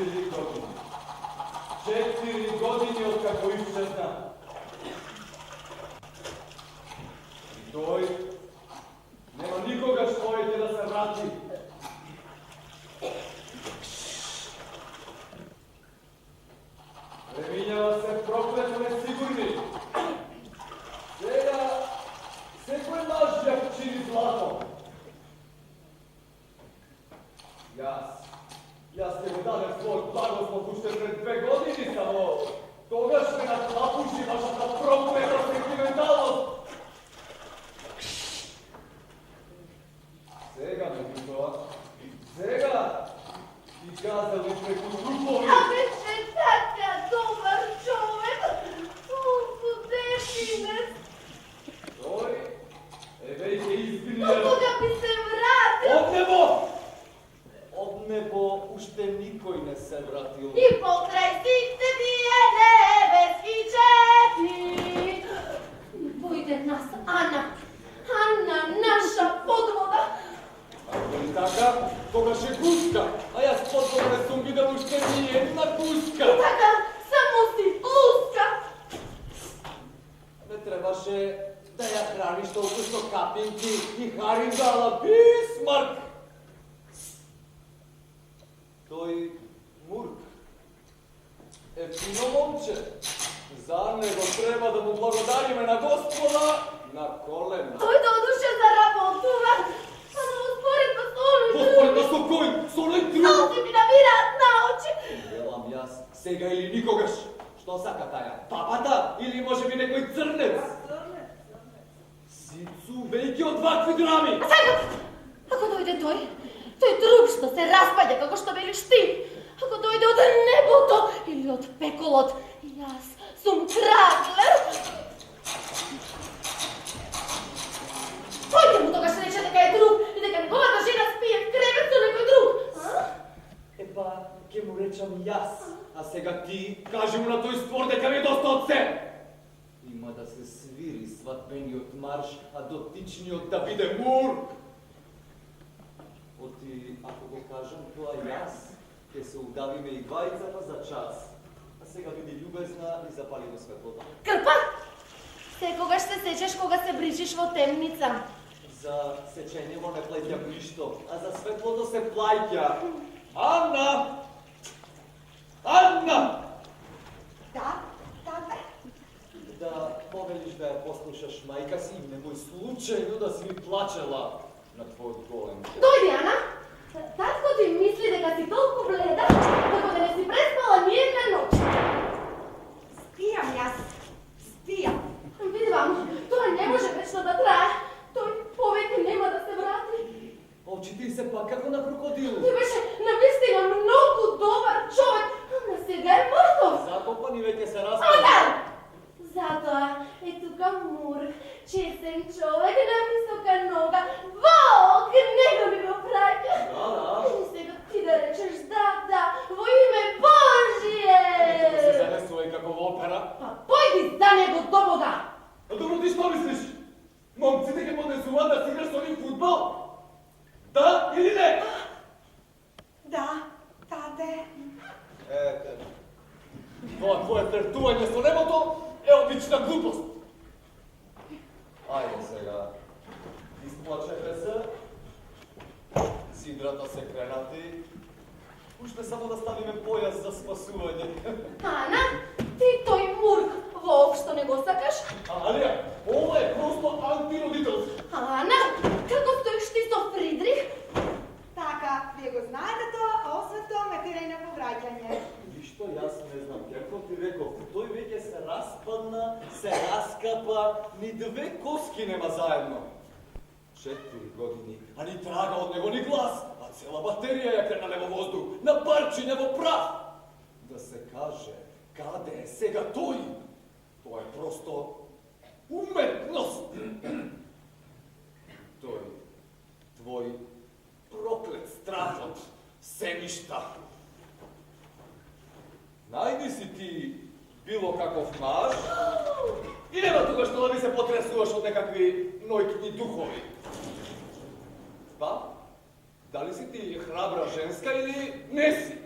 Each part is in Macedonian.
godine. 4 godine od kako iščezna. I toj nema nikoga što hoćete da se vrati. Preminjava se prokleto nesigurni. Sve koje lažnjak čini zlatom. Ja ste mu dane svoj blagoslov ušte pred 2 godine, samo toga što me natlapuši vaša ta prokleta sentimentalnost. Zega me Vikova, zega i gazali preko trupovi. A već je takav dobar čovek, on su dešine. Oj, eve ih je izginio. Od toga bi se vratio. Od nebo ušte nikoj ne se vratil. I pokraj sice bije nebeski četnik. Pojde nas Ana, naša podvoda. Ako je taka, toga še guska, a ja s podvode sam videl ušte nijedna guska. Taka, samo si luska. Ne trebaše da ja hraniš toliko što kapinki i haringala Bismarck. Toj Murk fino momče, zar nego treba da mu blagodarime na Gospoda na kolena. Toj doduše zaramotova, samo usporedno s onom Usporedno s kojim? S onoj drugom? Samo si mi navirat na oči. Velam jas, sega ili nikogaš. Što saka taja? Papata ili može bi nekoj crnec? Sicu vejke od 2 kvadrami. A sad, ako dojde toj trup što se raspadja, kako što veliš ti, ako dojde od neboto ili od pekolot, jas sum kragler. Pojde mu toga što reče da je trup i da ga njegova žena spije v krevetu nekoj drug. E pa, ke mu rečam jas, a sega ti kaži mu na toj stvor deka mi je dosta od sebe. Ima da se sviri svatbeni od marš, a dotični od da bide mur. Oti, ako go kažem, to jas, ke se udavime i dvajicama za čas, a сега биди ljubezna i zapali do svetlota. Krpa, te kogaš se sećaš koga se bričiš vo temnica? За сечењево не плаќа ништо, а за светлото се плаќа. Анна! Анна! Да, тате. Да повелиш да ја послушаш мајка си и немој случајно да си ми плачела на твојот голем. Дојди, Ана. Татко ти мисли дека си толку бледа, како да не си преспала ниједна ноќ. Спијам јас. Спијам. Видвам, тоа не може вечно да трае. Тој повеќе нема да се врати. Очите се пак како на крокодил. Тој беше навистина многу добар човек, ама сега е мртов. Закопан и веќе се распада. Ана! Затоа е тука Мурк, честен човек на висока нога. Бог него ми го праќа. Да. И сега ти да речеш да, во име Божие. Ето се занесува и како во опера. Па појди за него до Бога. А добро ти што мислиш? Момците ќе поднесуваат да си играш со нив фудбал? Да или не? Да, тате. Тоа твое флиртување со небото е обична глупост. Ајде сега. Исплачете се. Сидрата се кренати. Уште само да ставиме појас за спасување. Ана, ти тој Мурк воопшто не го сакаш? Алија, ова е просто антиродителство. Ана, како стоиш ти со Фридрих? Така, вие го знаете тоа, а освен тоа ме тера и на повраќање. Ништо јас не знам, како ти реков, тој веќе се распадна, се раскапа, ни 2 коски нема заедно. 4 години, а ни трага од него ни глас, а цела батерија ја кренале во воздух, на парчине во прав. Да се каже, каде е сега тој? Тоа е просто уметност. Тој, твој проклет страфот, се ништа. Најди си ти било каков маж и нема тука што да ми се потресуваш од некакви нојкни духови. Па, дали си ти храбра женска или не си?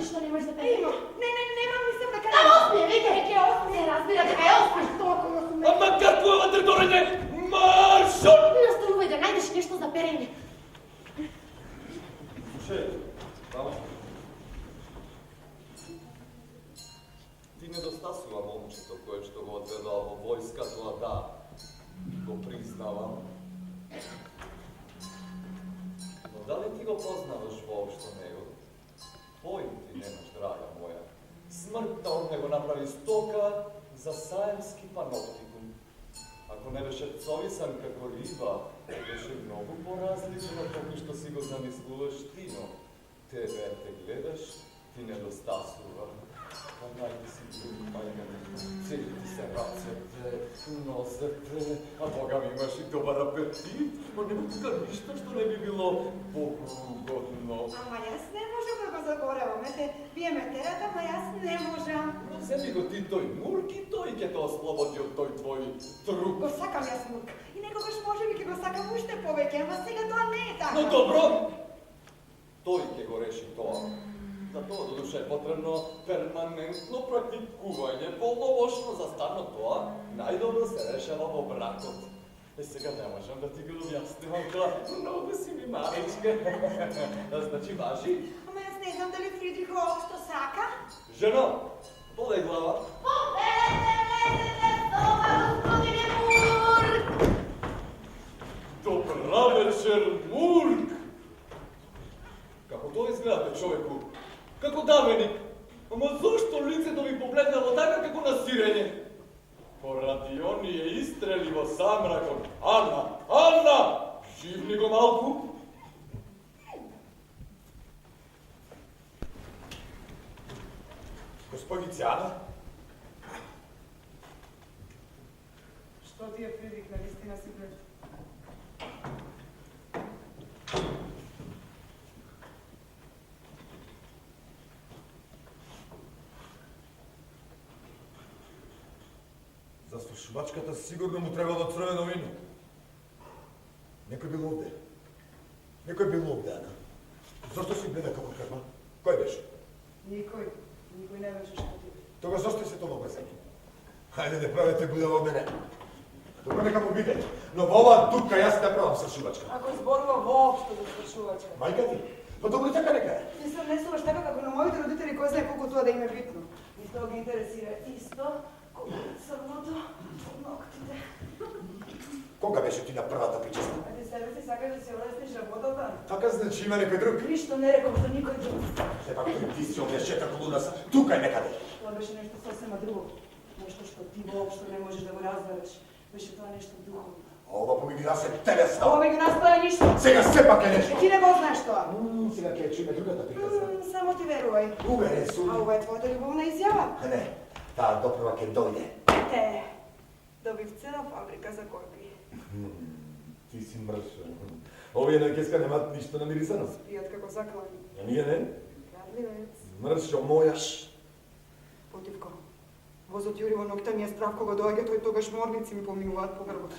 što ne možeš da pere? Imo, nemam mislim da Da kada... osmije, vidi, reke osmije, razbirate kaj osmije. Толкова сме. Ама какво е вътре дорење? Маршот! Наставувај да најдеш нешто за перење. Слушај, само. Ти недостасува момчето кое што го одведува во војската, да, го признавам. Но дали ти го познаваш воопшто него? Поим ти немаш, драга моја. Смртта од него направи стока за саемски паноптикум. Ако не беше цовисан како риба, беше многу поразличен од тоа што си го замислуваш ти, но тебе те гледаш, ти недостасува. Па најди си друг мајка, цели ти се рацете, носете, а Бога ми имаш и добар апетит, но нема тука ништо што не би било угодно. Ама јас не можам да го загоревам. Ете, вие ме терате, ама јас не можам. Но земи го ти тој мурк и тој ќе те ослободи од тој твој труп. Го сакам јас мурк. И некогаш може би ќе го сакам уште повеќе, ама сега тоа не е така. Но добро, тој ќе го реши тоа. За тоа додуше е потребно перманентно практикување, полномошно за старно тоа, најдобро се решава во бракот. Сега не можам да ти го објаснувам тоа, многу си ми маличка. Значи важи? Ама јас не знам дали Фридрих општо сака. Жено, подај глава. Поведете соба, господине Мурк! Добра вечер, Мурк! Како тоа изгледате, човеку? Како давеник? Ама зошто лицето ми погледнало така како на сирење? Поради оние истрели во самракот. Анна! Анна! Живни го малку! Господице Ана? Што ти е Фридрих, навистина си мртв? За свршувачката сигурно му требало црвено вино. Некој бил овде. Некој бил овде, Ана. Зошто си гледа како крма? Кој беше? Никој не беше што ти. Тога зошто се тоа обрзани? Хајде да правите будала од мене. Добро нека му биде, но во оваа дупка јас не правам свршувачка. Ако зборува воопшто за свршувачка. Мајка ти, па добро така нека е. Ти се однесуваш така како на моите родители, кој знае колку тоа да им е битно. И тоа ги интересира исто, колку црното од ноктите. Кога беше ти на првата причеста? А ти себе си сакаш да си олесниш работата? Така значи има некој друг. Ништо не реков за никој друг. Сепак ти си овде шета колу нас, тука е некаде. Тоа беше нешто сосема друго. Нешто што ти воопшто не можеш да го разбереш. Беше тоа нешто духовно. Ова помеѓу нас е телесно. Ова меѓу нас тоа е ништо. Сега сепак е нешто. Ти не го знаеш тоа. Сега ќе чуме другата приказна. Само ти верувај. Уверен сум. А ова е твојата љубовна изјава. Не, таа допрва ќе дојде. Те, добив цела фабрика за корпи. Ти си мршен. Овие на кеска немаат ништо намирисано. Пијат како заклани. А ние не? Крадливец. Мршо моја. Потивко. Возот јури во ноќта ми е страв кога доаѓа тој, тогаш морници ми поминуваат по грбот.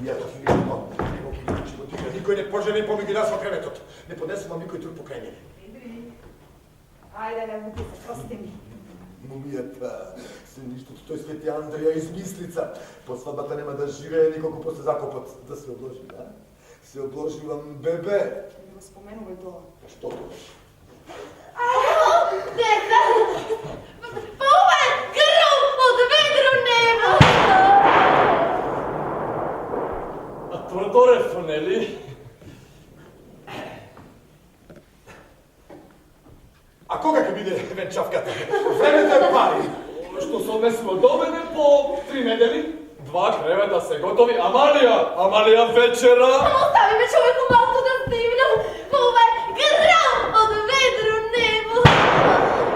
Ја тоа си ништо. Него ќе ги животика. Никој не пожени помеѓу нас во креветот. Не подесувам никој друг покрај мене. Идри. Ајде, не му ти се, прости ми. Мумијата, се ништото тој свети Андрија измислица. По свадбата нема да живее николку после закопот. Да се обложи, да? Се обложувам бебе. Не го споменувај тоа. Што тоа? Деца! Ова е гром од ведро небо! А Тврдорев, нели? А кога ќе биде венчавката? Времето е пари. Што се однесува до мене по 3 недели, 2 кревета се готови. Амалија вечера. Остави ме човеку малку да стигнам! Ова е гром од ведро небо!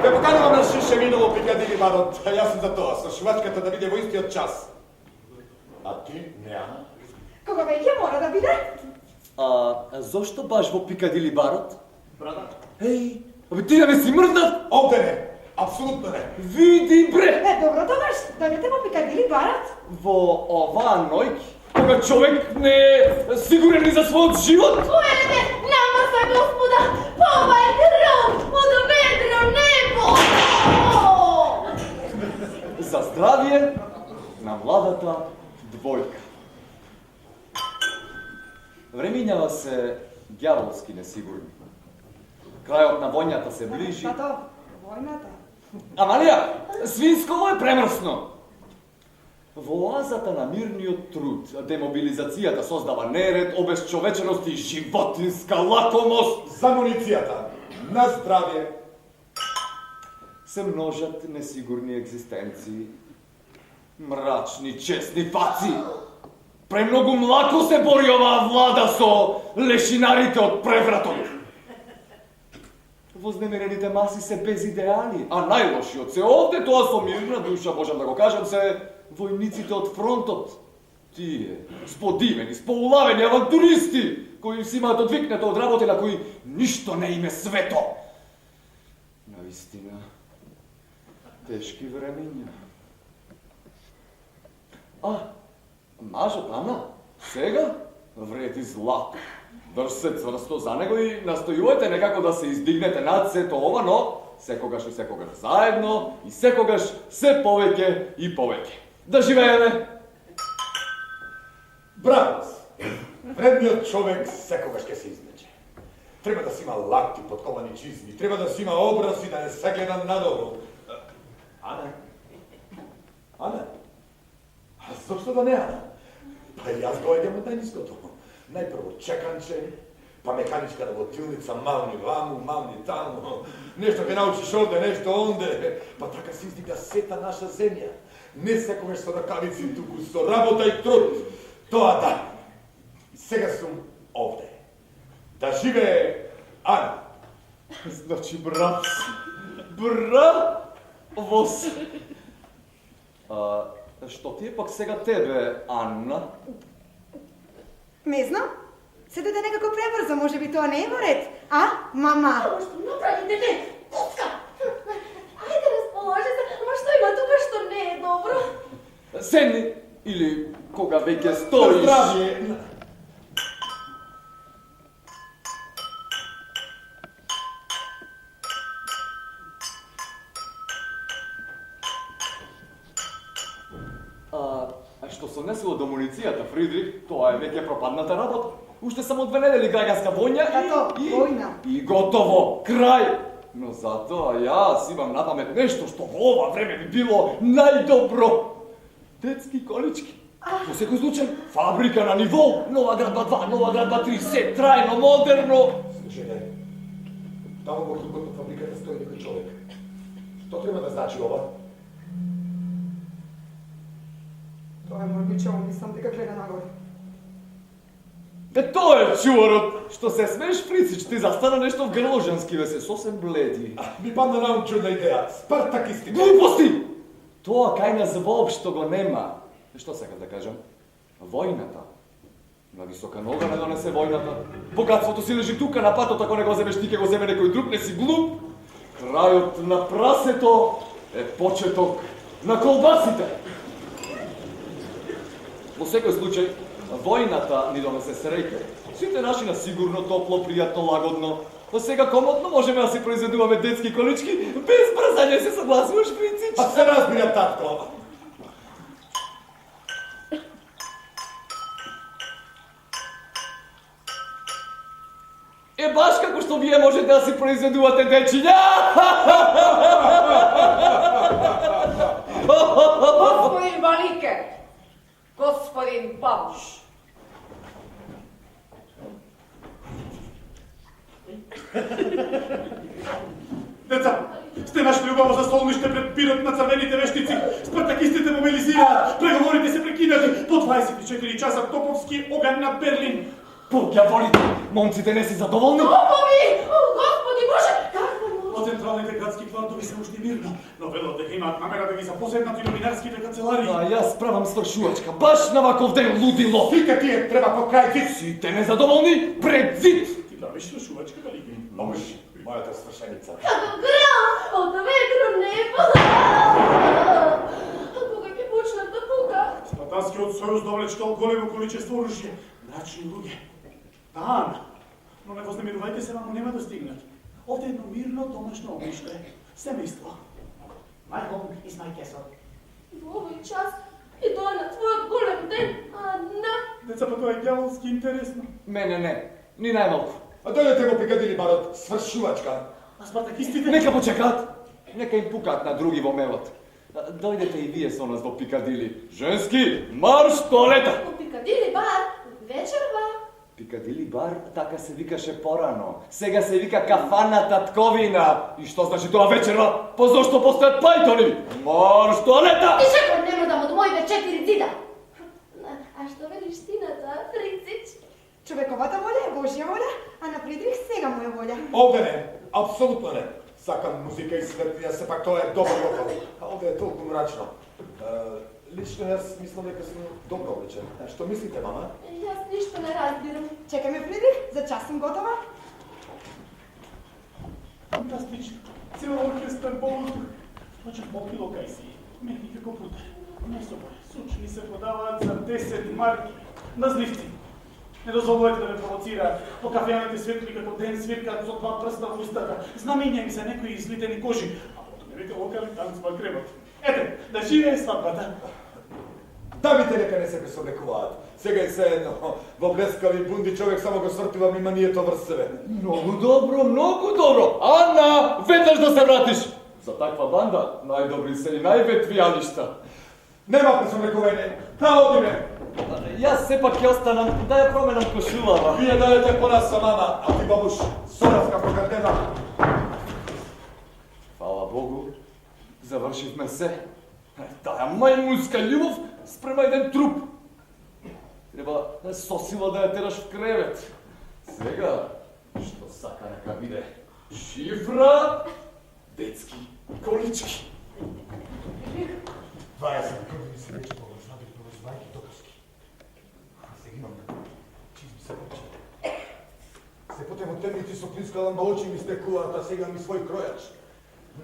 Ве поканувам на шише вино во Пикадили барот. Јас сум за тоа, со шувачката да биде во истиот час. А ти, не, Ана? Кога веќе мора да биде? Зошто баш во Пикадили барот? Брата? Еј, абе ти да не си мрзнат? Овде не, апсолутно не. Види бре! Добро тогаш, дојдете во Пикадили барот. Во оваа ноќ, кога човек не е сигурен и за својот живот. Поедете, намаса господа! Ова е гром од ведро небо! за здравие на младата двојка. Времињава се ѓаволски несигурни. Крајот на војната се ближи. Тато, војната? Амалија, свинсково е премрсно. Во оазата на мирниот труд, демобилизацијата создава неред, обесчовеченост и животинска лакомост. За муницијата, на здравје. Се множат несигурни екзистенции, мрачни, честни фаци. Премногу млако се бори оваа влада со лешинарите од превратот. Вознемирените маси се без идеали, а најлошиот се овде, тоа со мирна душа, можам да го кажам, се војниците од фронтот. Тие, сподивени, споулавени авантуристи, кои си имаат одвикнато од работи на кои ништо не име свето. Наистина, тешки времења. Мажот Ана, сега вреди злато. Држ се цврсто за него и настојувате некако да се издигнете над сето ова, но секогаш и секогаш заедно и секогаш се повеќе и повеќе. Да живееме! Браво! Вредниот човек секогаш ќе се измече. Треба да си има лакти, подковани чизми, треба да си има образ и да не се гледа надолу. Ана? Ана? Зошто да не Ана? Па јас дојдем од најниското. Најпрво чеканче, па механичка работилница, мални ваму, мални таму, нешто ќе научиш овде, нешто онде, па така се издига сета наша земја. Не секогаш со ракавици, туку со работа и труд. Тоа да. Сега сум овде. Да живее Ана. Значи брат си. Браво си. Што ти е пак сега тебе, Анна? Не знам. Се дојде некако пребрзо, може би тоа не е во ред. А, мама? Ама што направите, не? Пуска! Ајде, расположи се, ама што има тука што не е добро? Седни, или кога веќе стоиш. Здравје. Што се однесува до муницијата, Фридрих, тоа е веќе пропадната работа. Уште само 2 недели граѓанска војна војна. И готово, крај. Но затоа јас имам на памет нешто што во ова време би било најдобро. Детски колички. Во секој случај, фабрика на ниво, нова градба 2, нова градба 3, се трајно, модерно. Слушајте, таму во клубот на фабриката стои некој човек. Што треба да значи ова? Тоа е мој бичо, мислам дека гледа нагоре. Тоа е чуварот. Што се смееш, Фрицич, ти застана нешто в грложански, ве се сосем бледи. Ми падна на ум чудна идеја. Спартакисти. Глупости! Тоа кај нас воопшто го нема. Што сакам да кажам? Војната. На висока нога не донесе војната. Богатството си лежи тука на патот, ако не го земеш ти, ке го земе некој друг, не си глуп. Крајот на прасето е почеток на колбасите. Во секој случај, војната ни донесе среќа. Сите наши на сигурно, топло, пријатно, лагодно. Но сега комотно можеме да си произведуваме детски колички, без брзање, се согласуваш, Фрицич? А се разбира, татко. Е, баш како што вие можете да си произведувате дечиња! Господин Балике, господин Бабуш. Деца, сте нашли убаво за солниште пред пирот на црвените вештици. Спартакистите мобилизираат, преговорите се прекинати. По 24 часа топовски оган на Берлин. Поѓаволите, момците не си задоволни? Топови! О, Господи Боже, какво Во централните градски квартови се уште мирно, но велат дека имаат намера да ги запоседнат и новинарските канцеларии. А јас правам свршувачка, баш на ваков ден, лудило! Вика тие треба по крај ти. Сите незадоволни пред зид! Ти правиш свршувачка, Балике? Можеш, мојата свршеница. Како грам од ветро небо! А кога ќе почнат да пука? Спартанскиот сојуз довлечкал големо количество оружје, мрачни луѓе. Да, но не вознемирувајте се, мамо нема да стигнат. Овде едно мирно домашно огниште, семејство. My home is my castle. U ovoj čas i to je na tvoj golem den, Anna. Деца, па тоа е ѓаволски интересно. Не, ни најмалку. A dojdete mu Pikadili bar od svršуваčka. А спартакистите? Нека почекат, нека им пукат на други во мелот. Дојдете и вие со нас во Пикадили. Женски, марш туалета! U Pikadili bar, večerva. Пикадили бар, така се викаше порано. Сега се вика кафана татковина. И што значи тоа вечерва? Па зошто постојат пајтони? Марш туалета! Ти чекай, не мрдам од моите 4 зида. А што велиш ти на тоа, Фрицич? Човековата воља е Божја воља, а на Фридрих сега му е воља. Ovde ne, apsolutno ne. Sakam muzika i svetlija se, pak to je dobar lokal. A ovde je toliko mračno. Lično ja mislim дека sam dobro oblečen. Što mislite, mama? Јас ништо не разбирам. Чекај ме, Фридрих, за час сум готова. Фантастично. Цел оркестар полутур. Почек покило кај си. Мехни како путер. Не собој. Сучни се продаваат за 10 марки. На зливци. Не дозволувате да ме провоцираат. По кафејаните светли како ден свиркаат со 2 прста во устата. Знаменја им се некои излитени кожи. А потом евите локали танцува креват. Ете, да живее свадбата. Дамите нека не се пресоблекуваат. Сега е се едно. Во блескави бунди човек само го свртува мимо нието врсеве. Многу добро. Ана, веднаш да се вратиш. За таква банда најдобри се и најветвијаништа. Нема пресоблекување. Оди ме. Јас сепак ќе останам да ја променам кошулава. Вие дајете по нас со мама, а ти бабуш, соравска прогардена. Фала Богу, завршивме се. Таа мајмунска љубов спрема еден труп. Треба со сила да ја тераш в кревет. Сега, што сака нека биде? Шифра, детски колички. 20 години се вече поврзнаби поврзвајки токовски. А сега имам чизми се поче. Се потемо темници со клинска ламба очи ми стекуваат, а сега ми свој кројач.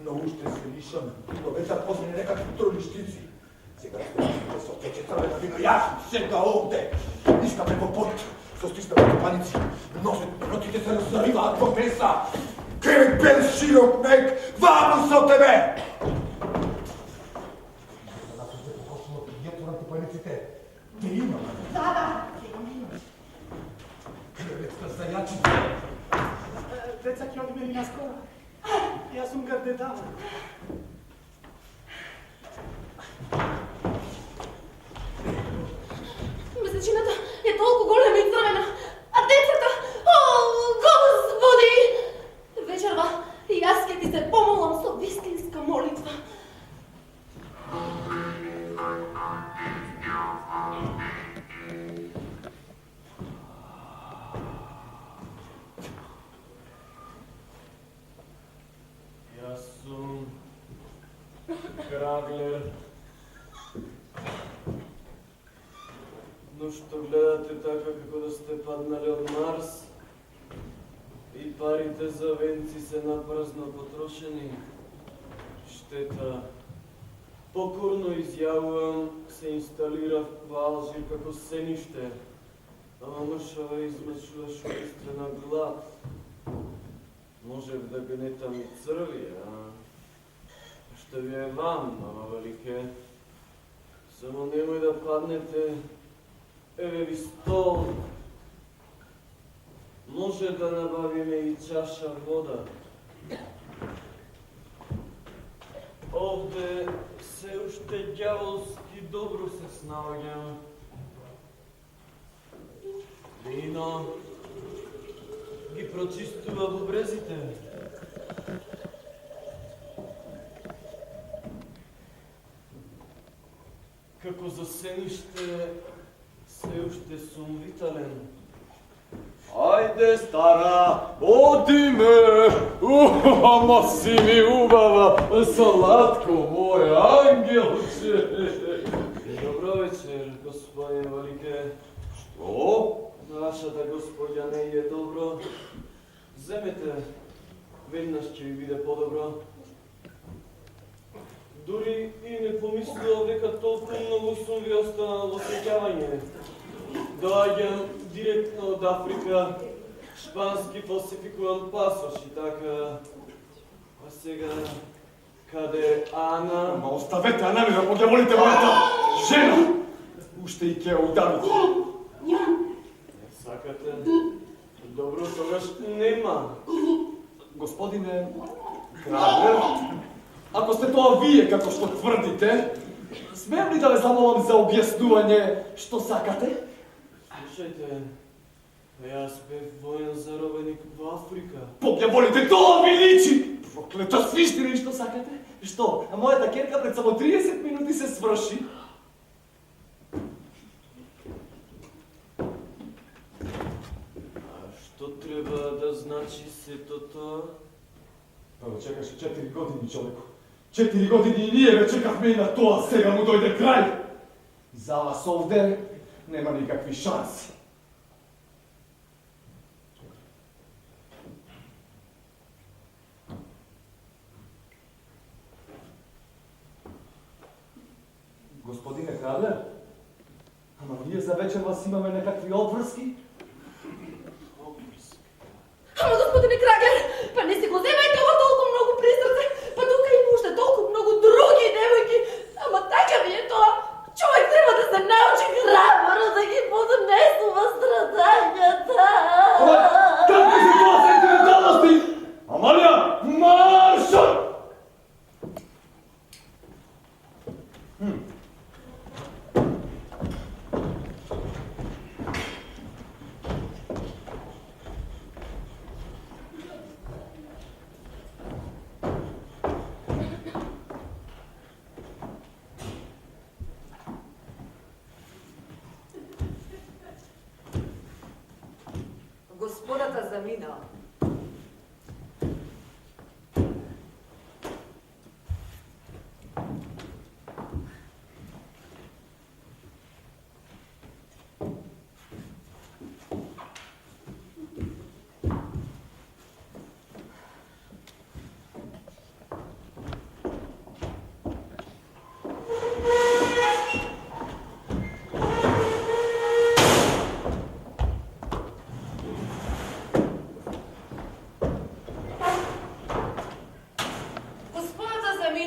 Но уште се лишам, но ветар позмени некакви тролиштици. Сега сте со тече црвена вина, јас сега овде. Искаме во пот, со стиснати паници. Нотите се разриваат во песа. Кревет без широк мек, ваму со тебе! Ти имам. Да. Креветка за јачите. Деца ќе одиме и наскоро. Јас сум гардедама. Месечината е толку голема и црвена, а децата, Господи! Вечерва, и јас ќе ти се помолам со вистинска молитва. Јас сум Краглер. Но што гледате така како да сте паднале од Марс и парите за венци се напразно потрошени. Штета. Покорно изјавувам, се инсталирав во Алжир како сениште. Ама мршава измршуваш убистрена глад. Можев да гнетам и црви, а што ви е вам, мама велике. Само немој да паднете. Еве ви стол. Може да набавиме и чаша вода. Овде се уште ѓаволски добро се снаоѓам. Вино ги прочистува бубрезите. Како за сениште се уште сум витален. Ајде, стара, одиме! Ама си ми убава, салатко, мој ангелче! Добро вечер, господин Велике. Што? Нашата господја не е добро. Земете, веднаш ќе ви биде подобро. Дури и не помислував дека толку многу сум ви останал во сеќавање. Доаѓам директно од Африка, шпански фалсификуван пасош и така. А сега Къде Ана? Ама оставете Ана ми, ако ги волите моята жена! Уште и ке удавите. Сакате? Добро, тогаш нема. Господине Краглер, ако сте тоа вие како што тврдите, смеем ли да ве замолам за објаснување што сакате? Слушайте, јас бев воен заробеник во Африка. Бог ја волите, тоа ви личи! Проклета свиштина и што сакате? Што? А мојата керка пред само 30 минути се сврши. А што треба да значи сето тоа? Па го чекаше 4 години, човеко. 4 години и ние ве чекавме и на тоа, сега му дојде крај. За вас овде нема никакви шанси. Господине Краглер, ама ние за вечер вас имаме некакви обврски? Ама, господине Краглер, па не си го вземајте ова толку многу при срце, па тука има уште толку многу други девојки, ама така ви е тоа. Човек треба да се научи храбро да ги поднесува страдањата. Какви се тоа сентименталности? Амалија, маршот! Господата замина.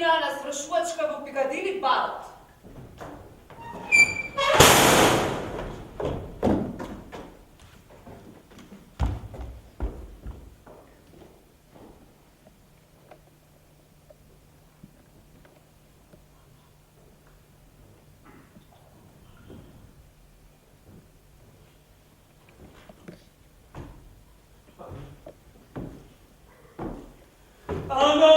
На свршувачка во Пикадили барот. Ана!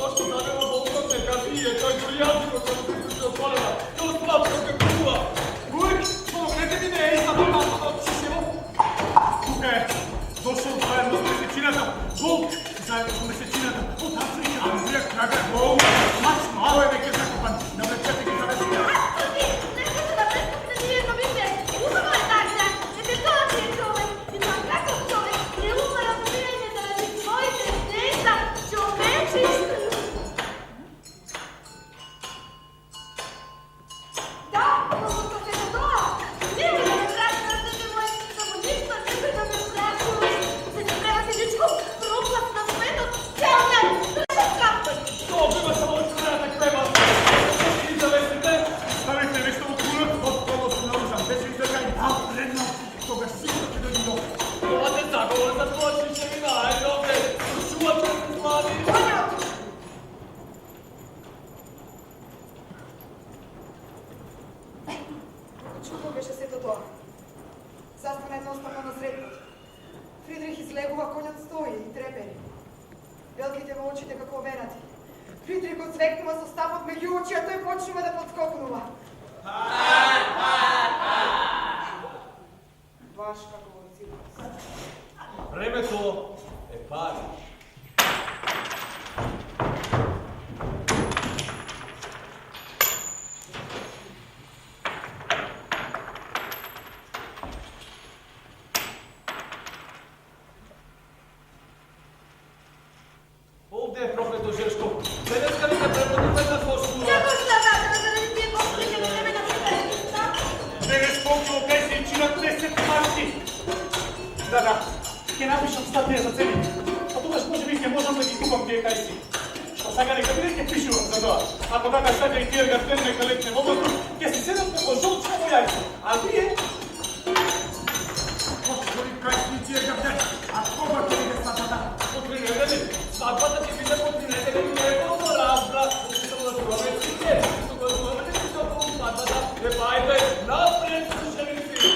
Zašto Чудно беше сето тоа. Застана едноставно на средот. Фридрих излегува, конјот стои и трепери. Белките во очите како венати. Фридрих одзвекнува со стапот меѓу очи, а тој почнува да подскокнува. Баш како во циркус. Времето е пари. Ovdje je profesor Žeško. Денеска ви ке преподаваме на фошкула. Како што да заради тие пострике не време на преподавата? Денес покрило кај се чинат 10 марки. Да, ќе напишам статија за цените. А тогаш може би ќе можам да ги купам тие кајси. Што сега нека биде ќе пишувам за тоа. Ако така сега и тие гартен нека летне во воздух, ќе се седам како жолчка во јајце. А вие? Господи, кај си тие гавден? А кога ќе биде сватбата? Потренирани. Сватбата ќе биде потренирани. Не е колко разбра. Само да чуваме всички. Тука чуваме всички около сватбата. Не бајте напред, слушаници.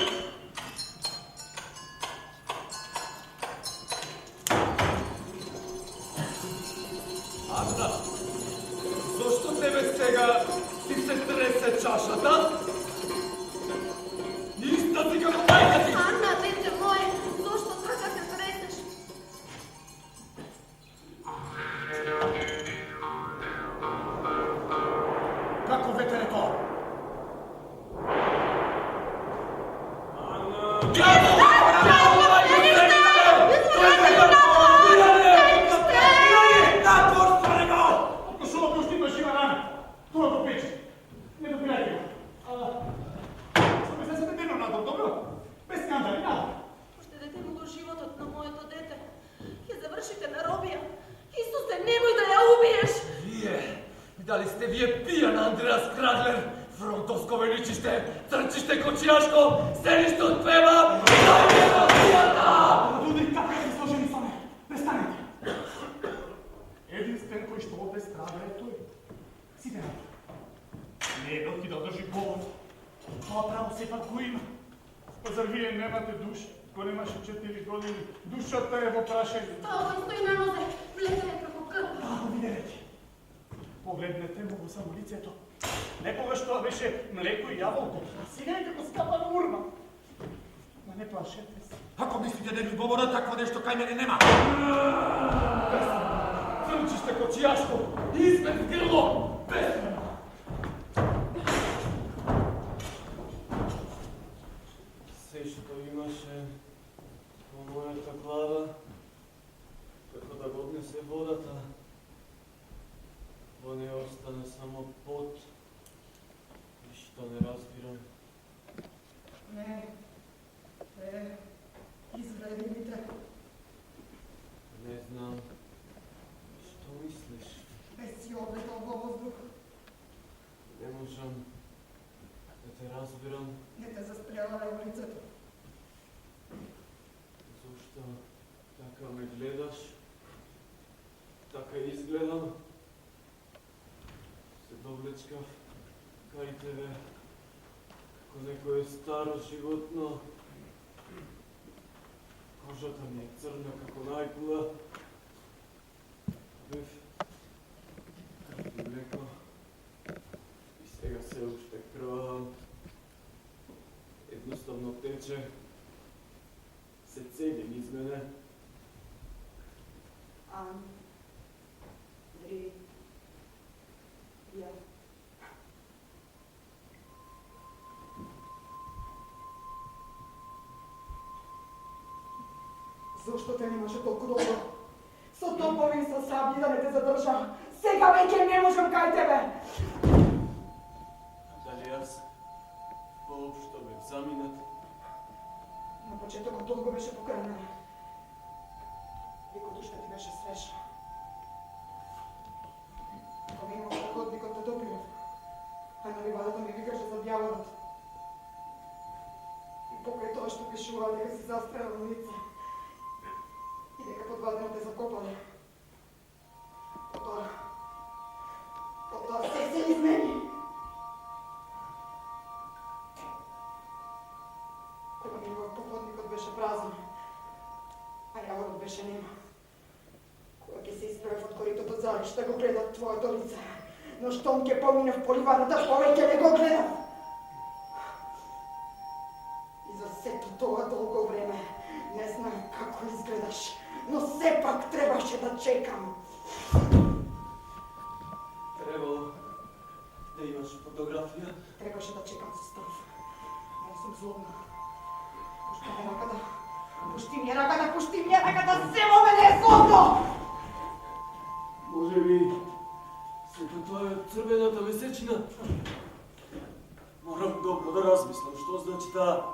Ана, зошто тебе сега ти се тресе чашата? Иста си како мајка ти! Анна, дете моје, зошто така се тресеш? Како ветер е тоа? Ако шумата уште имаш има рана, тоа го пече. Не допирајте го. Само излезете дено надол, добро? Без скандали, надол. Уште дете му го животот на моето дете. Ќе завршите на робија. Исусе, немој да ја убиеш! Вие, дали сте вие пијан Андреас Краглер? Фронтовско величиште, црчиште кочијашко, селиште од пева, и дојде до пијата! Луди, како сте сложени со мене? Престанете. Единствен кој што овде страда е тој. Сите надол. Не е велики да одржи говор. Тоа право сепак го има. Па зар вие немате душа? Кој немаше 4 години, душата е во прашање. Тоа кој стои на нозе, влезене како крв. Ако виделете, погледнете му во само лицето. Некогаш тоа беше млеко и јаболко, а сега е како скапана урма. Ма не плашете се. Ако мислите да ви говоря такво нешто кај мене нема. Црчиште кочијашко, измет грло, безмено! Се што имаше во мојата глава, како да го однесе водата, во не остане само пот, и што не разбирам. Не. Изгледи ми те. Не знам, што мислиш? Без си облетал во воздух. Не можам да те разбирам. Не те застрела во лицето. Зошто така ме гледаш? Така изгледам? Се довлечкав кај тебе, како некое старо животно. Кожата ми е црна како најкула. Бев како млеко и сега се уште крвавам. Едноставно тече. Се цели низ мене. Ја. Зошто те немаше толку долго? Со топови и со саблji да не те задржам. Сега веќе не можам кај тебе. Дали јас воопшто бев заминат? На почетокот долго беше покренен. Викот уште ти беше свеж. Кога имаш на годникот те допирав, а на ливадата ми викаше за дјаволот. И покрај тоа што пишува дека си застрелен во лице и дека подвадено те закопале. Потоа се измени. веше нема. Кога ќе се исправев од коритото залиш да го гледам твоето лице, но штом ќе поминав по ливаната, повеќе не го гледам. И за сето тоа долго време не знам како изгледаш, но сепак требаше да чекам. Требало да имаш фотографија. Требаше да чекам со страв. Не сум злобна. Пушти ми раката. Пушти ми раката, пушти ми раката, се во мене е злобно! Може би сето тоа е црвената месечина. Морам добро да размислам што значи таа.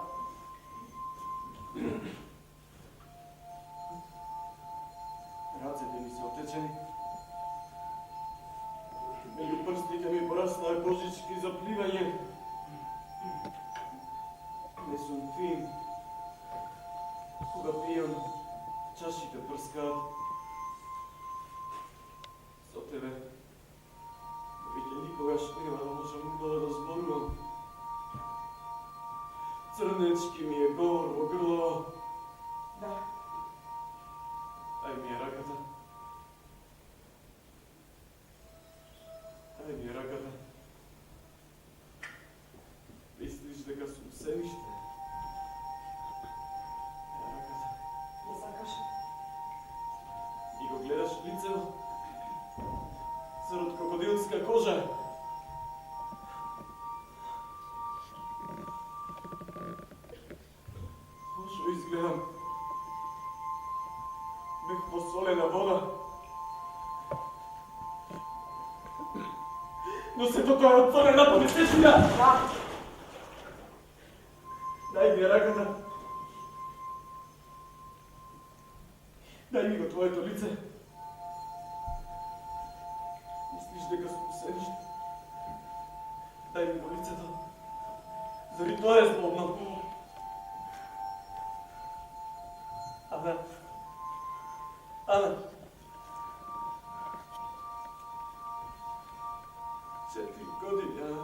Рацете ми се отечени. Меѓу прстите ми пораснаа божички запливање. Не сум фин. Кога пијам, чашите прскаат. Со тебе, веќе никогаш нема да можам да разборувам. Црнечки ми е говор во грло. Да, Ај ми е раката. Ај ми е раката. Мислиш дека сум сениште? Ај раката. не сакаш. И го гледаш лицево? Црот крокодилска кожа. Лошо изгледам. Бех во солена вода. Но сето тоа е отворената месечина. Да, Дај ми ја раката. Дај ми го твоето лице. Мислиш дека сум сениште? Дај ми го лицето. Зори тоа е злобно? Ана. Ана. 4 години, Ана.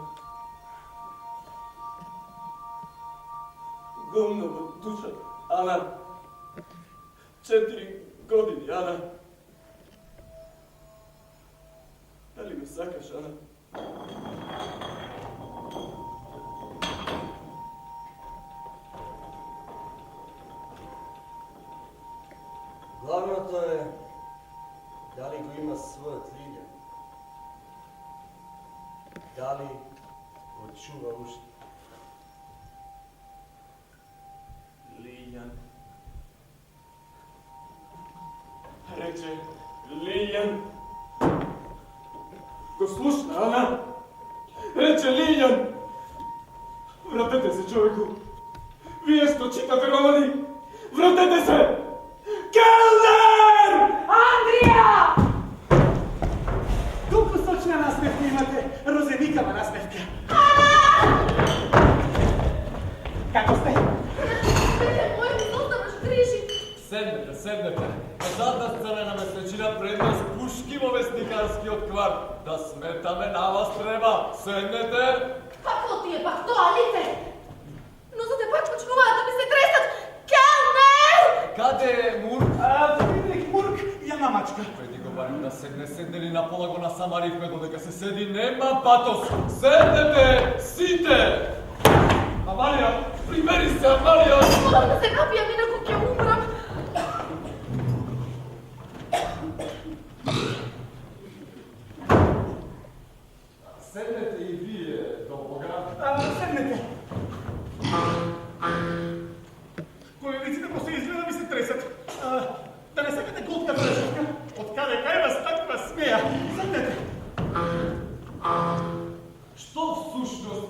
Гумна во душа, Ана. 4 години, Ана. Дали ме сакаш, Ана? Главното е дали го има својот Лилјан. Дали го чува уште. Лилјан. Рече Лилјан. Го слушна, Ана. Рече Лилјан. Вратете се, човеку. Вие што читате романи. Вратете се. Келнер! Андрија! Толку сочна насмевка имате, розеникава насмевка. Како сте? Мој ми оставаш грижи. Седнете, седнете. Задна црвена месечина пред нас пушки во вестникарскиот кварт. Да сметаме на вас треба. Седнете. Какво ти е пак тоа лице? Но за те пак почнуваат да ми се тресат. Келнер! Каде е Мурк? Фридрих Мурк ја намачка. Преди го барим да седнели на пола го насамарихме додека се седи, нема патос. Седнете, сите! Амалија, прибери се, Амалија! Морам да се напијам, инаку ќе умрам. Седнете и вие, долбога. Седнете. Колениците после изгледа ми се тресат. Да не сакате котка за решетка? Од каде кај вас таква смеја? Седнете. Што всушност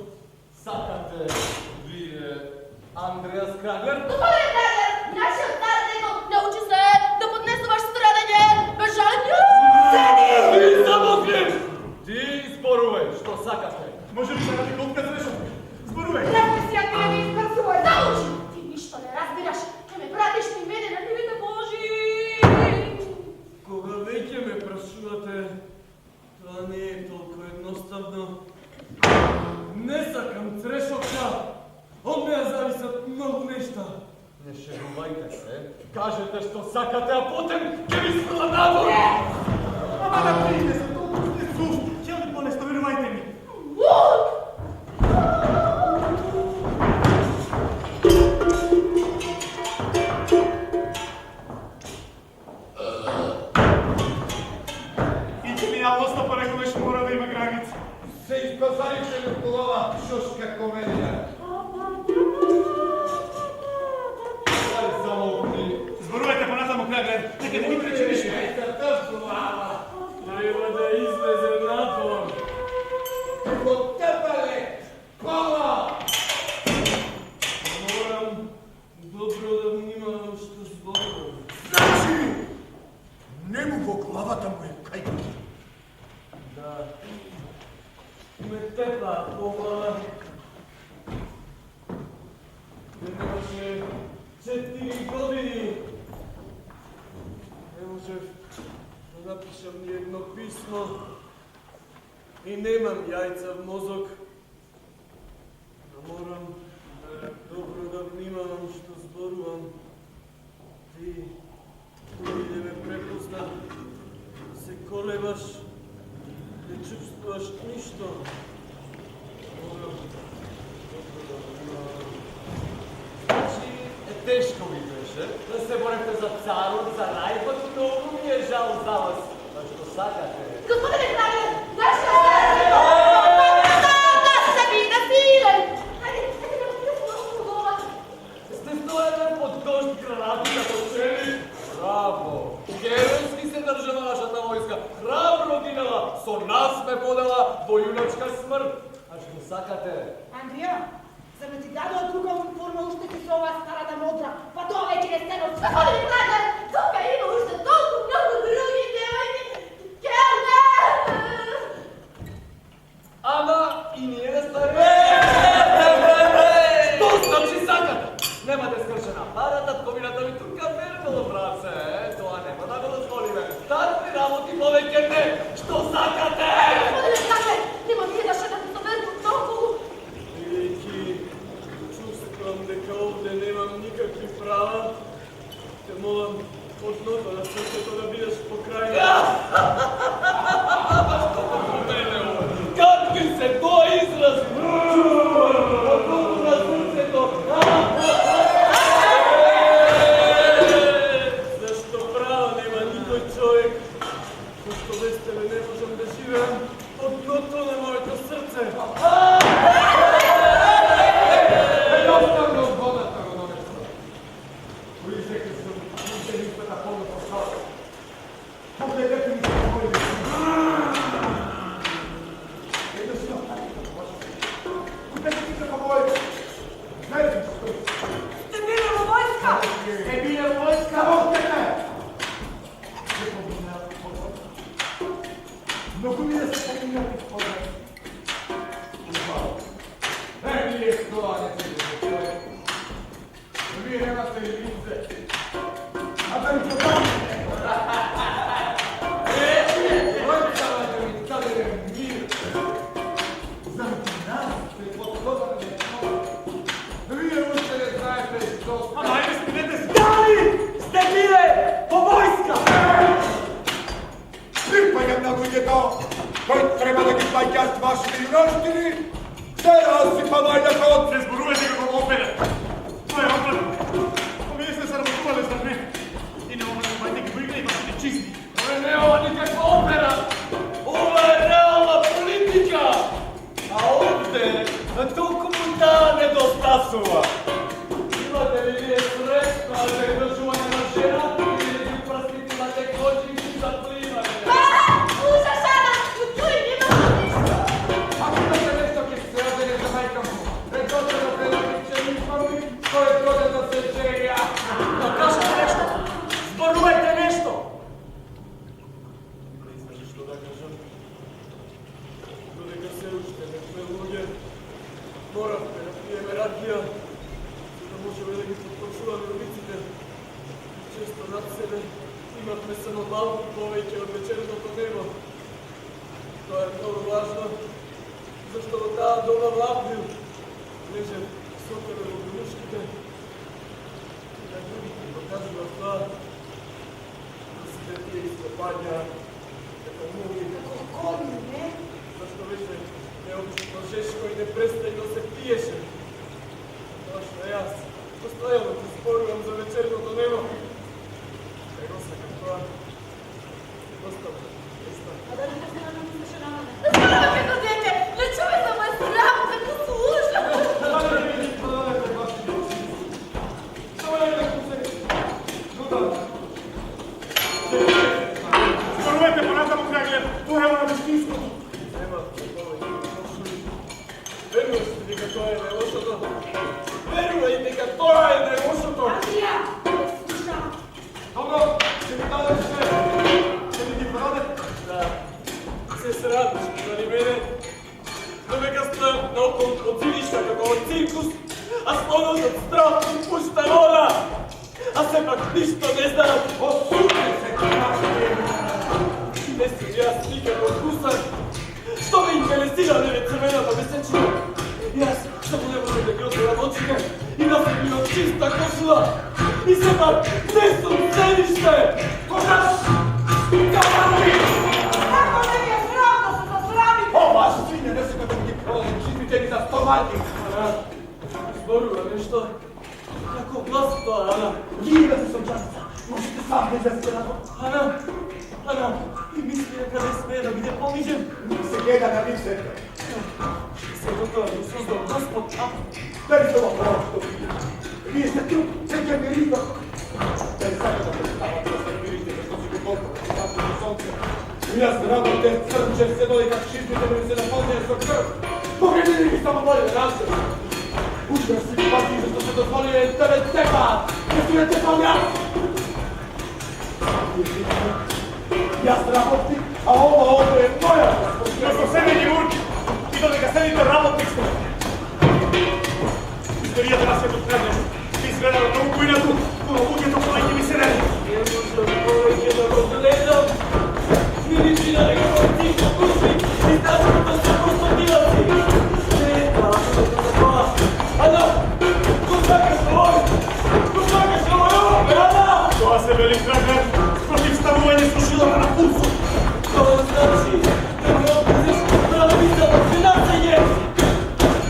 сакате вие, Андреас Краглер? Господин Краглер, нашиот народ научи се да поднесуваш страдање, бежање. Ти замолкни! Ти изборувај што сакате. Може ли сакате котка за решетка? Зборувај. Рефлексијата не ми избрзувај. Научи! Ти ништо не разбираш. Ке ме пратиш при мене на нивите Божи. Кога веќе ме прашувате, тоа не е толку едноставно. Не сакам црешовка. Од мене зависат многу нешта. Не шегувајте се, кажете што сакате, а потем ќе ви сврла надвор! Ама да пријте се, толку сте суст. Ќе ли понесто, верувајте ми. И гениалноста понекогаш мора да има граница. Се изпазарите ми колова шошка комедија. Зборувате понатаму Крагер, нека не ми пречи ништо. Треба да излезе надвор. Како тепале, кола! Морам добро да внимавам што зборувам. Значи, нему во главата му е кајки. Да. Ме тепа, ова... Немаше 4 години. Не можев да напишам ни едно писмо и немам јајца в мозок. Да морам добро да внимавам што зборувам. Ти не ме препозна, се колебаш, не чувствуваш ништо. Морам добро да внимавам. Значи, тешко ми беше да се борите за царот, за рај, пак многу ми е жал за вас. Па што сакате? Господине Крагер, нашиот се ви насилен! Хајде, не го Сте стоеле под дожд гранати како цели? Браво! Геројски се држава нашата војска. Храбро гинала, со нас ме подела во јуначка смрт. А што сакате? Андрија, за да ти дадоа друга униформа, уште ти се оваа старата модра, па тоа веќе не сте носи. Господине Крагер, тука има уште толку многу други девојки. Келне! Ама и ние не ставиме. Што значи сакате? Немате скршена пара, татковината ми тука вернало, браце. Тоа нема да го дозволиме. Такви работи повеќе не. Што сакате? Господине Крагер, нема ние да шетаме со верно толку. Бидејќи чувствувам дека овде немам никакви права, те молам од нота на срцето да бидеш покрај. Какви се тоа изрази? Од нота на срцето. Зашто права нема никој човек? Зашто без тебе не можам да живеам од дното на моето срце? Едноставно водата го донесла. Уизеки сум, интелигентната полна посала. Погледнете ми се мој век. Едноставно, погледнете ми се мој век. Знаете ли што? Сте биле во војска? Сте биле во војска? Овдете! Се поминав позор. Многу ми да се поминав позор. Вие тоа не се човек. Вие немате лице. А да ми попамите. Војкава да ми даде мир. Заради нас сте подходани на тоа. Вие уште не знаете што сте. Ама ајде спинете се. Дали сте биле во војска? Припаѓам на луѓето, кои треба да ги плаќаат вашите јуноштини. Се расипа мајдакот! Не зборувате како опера. Тоа е опера. Вие сте се работувале за мен. И не омрате мајте ги выигра и вашите чисти. Ова не е никаква опера. Ова е реална политика. А овде толку му таа недостасува. Имате ли вие средства за издржување на жена или ги прстите на текоџинки за пливање? Ужасана, тој нема ништо. Ако да се нешто ќе се одене за мајка му, предоте да предадиче информи, кој е доде да се жерија. Да кажете нешто. Зборувајте нешто. Не знаеш што да кажам. Додека се уште не сме луѓе, моравме да пиеме ракија, за да можеме да ги потпашуваме улиците. Често над себе имавме само малку повеќе од вечерното небо. Тоа е многу важно, зашто во таа доба во април лежев со тебе во грушките. Kažemo to, da se te tije iskopanja, kako mugi, Коли, не? zašto više neobično žeško i ne prestaje da se piješe. Точно, јас постојано ти спорувам за вечерното небо. Него се како Остава. А дали не знам да се шараме? Не знам како дете! Не чуvaj за мој срам, како слушам! Спорувате понатаму краглер, тоа е на вистинското. Нема веруваш ли дека тоа е најлошото? Верувај дека тоа е најлошото! Андрија, слушам. Dobro, će mi dali sve. Će mi ti prodat? Да, се радиш, нали мене? Довека стојам наоколу од жилишта како од циркус, а слонот од страх ми пушта вода! А сепак ништо не знам! Osudi se kako Не сум јас никако гусар! Што ме интересира да е црвената месечина? Јас само не можам да ги отворам очите и да се бивам чиста кошула! И сепак не сум седиште! Košaš! Kamarni! Како не ви е срам да се засрамите? Ova svinja ne se kako ti prodat, čistite mi za stomatnik. Ана, зборува нешто. Како глас тоа, Ана? Giga se sam častica. Možete sam ne izvesti na to. Ана, и мисли дека не смее да биде помиđen. Se gleda na lice. Се готова да создам Господ, а? Daj se ovo što vidi. Vi ste tu, čekaj mi riba. Daj sad da predstavate da se mirite, da što si duboko, da se do sonce. Ja se radom te crnče se doli kak šizmite da mi se napoznaje svoj krv. Pogledajte mi samo bolje da našte. Užda si mi pati za što se dozvolio je tebe tepa. Ne su ne tepam ja. Ja sam rabotnik, a ovo je moja. Да со себе ги урки и додека седите работник сте. Историјата на светот Краглер би изгледала толку инаку, кога луѓето кои ќе ми седели. Не можам повеќе да го гледам. Ми личи на некој тихо кушник и тачката се простотилаци. Не, тоа се да тоа. Ана, го сакаш овој? Го сакаш овој, Ана? Тоа се вели Краглер против ставување со жилата на пулсот. Тоа значи да ме опозиш на левицата финансење.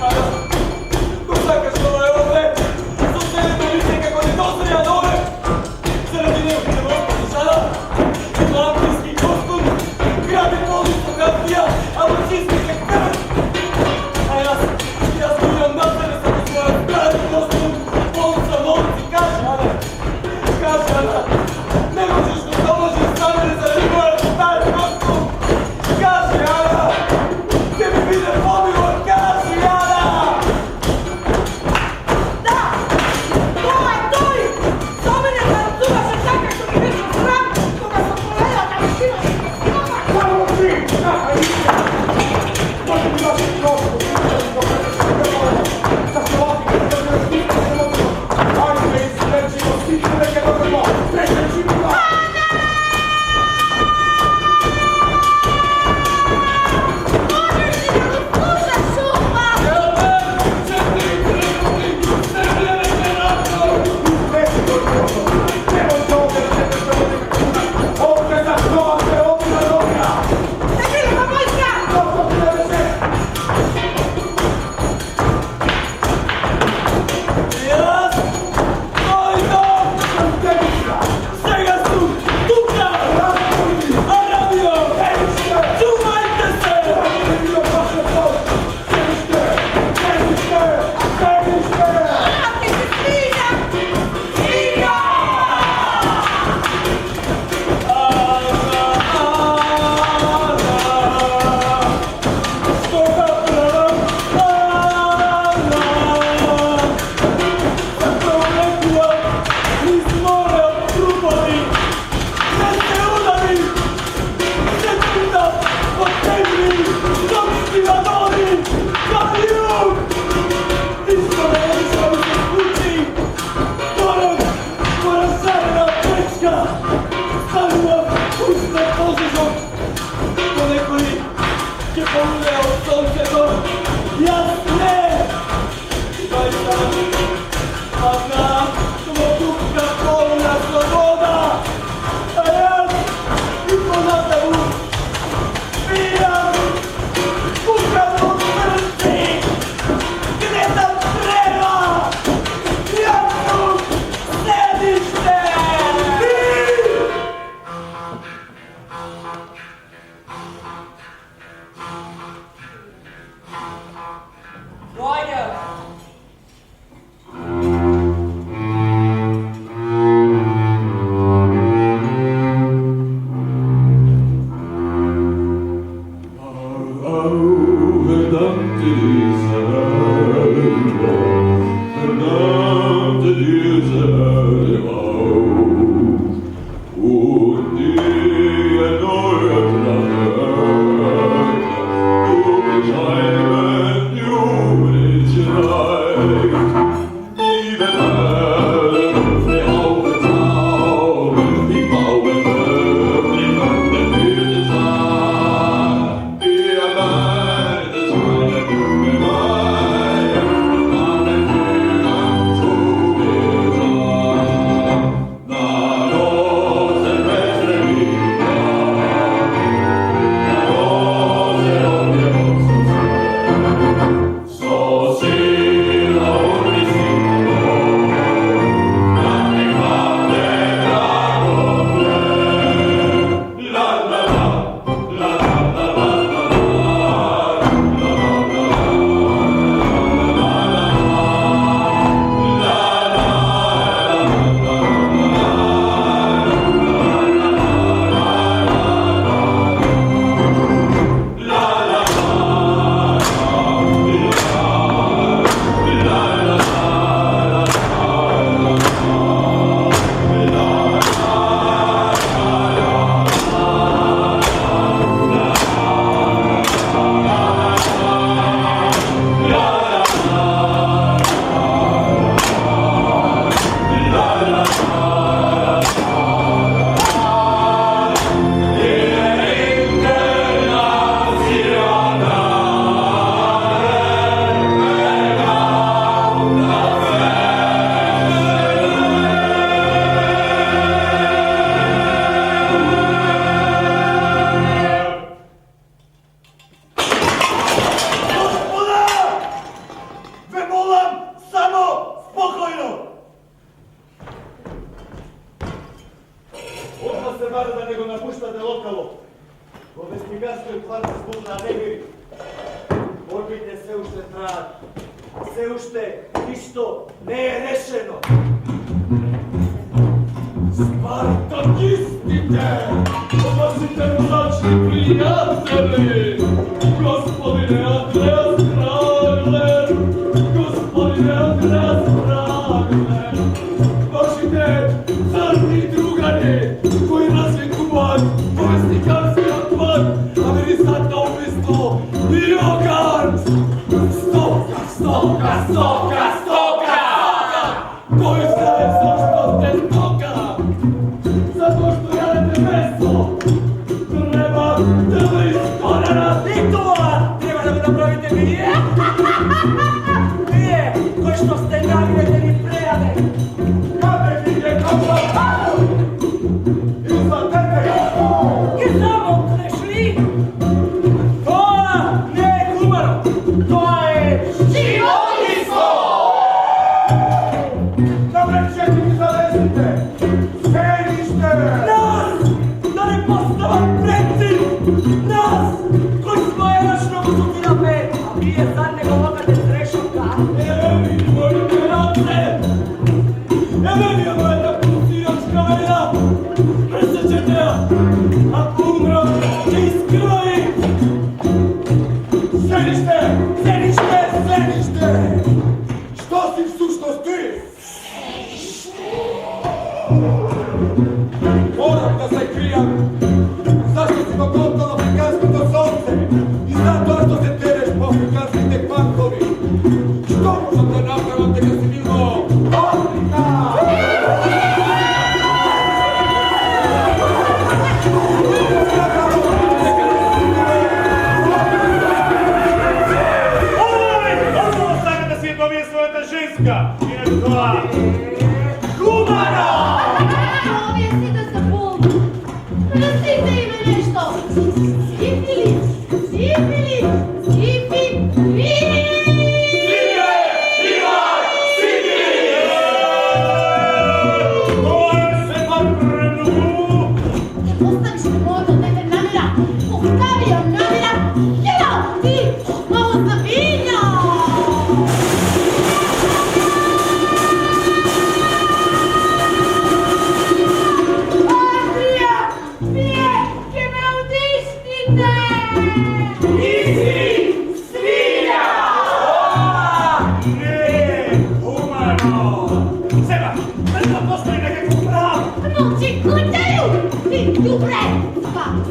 Ана, го сакаш овој? Со целето лице како недозреа нове. Заради него ќе ме опозиш, Ана? Атлантиски костум, граде полни со капија, ама чисти ке крв. А јас го имам населе со својот граде костум, полн со новци. Кажи, Ана, не можеш да доложиш за мене заради мојот стар костум. Кажи, Ана, ќе ми биде помило, кажи, Ана! Да! Тоа е тој! За мене танцуваше така што ми беше срам, кога сум полејала танцина и кома. Samo ti! Aha, idite! Možete mi vaši trošku, sa Slovaki, da se razbiti se mogu. Ajde, izlečimo, stiče neke dobro, presrećimo ga! Možeš li da me slušaš, šupa? Izleci do dobro, nemojte ovdje da se predstavljate kuna. Ovdje za Slovake, ovdje za dobra! Не били на мој срам! Dobro, treba se! Јас, дојдов! Tebiška! Сега сум тука! Razpojni! Арабио! Tebiške! Чувајте се! Tebiške! Tebiške! Tebiške! Tebiške! Ти се свиња! Свиња! Што да правам? Запролекувам низ море од трупови. Не се удари! Се питам од темни, ночни надори, кај југ! Ништо не може да ми се случи. Горам, во разжарена печка, ставувам уште пожежот. Но некој ќе полудеа од сонцето, јас не! Дојдам, а знам, во дупка полна Dođe.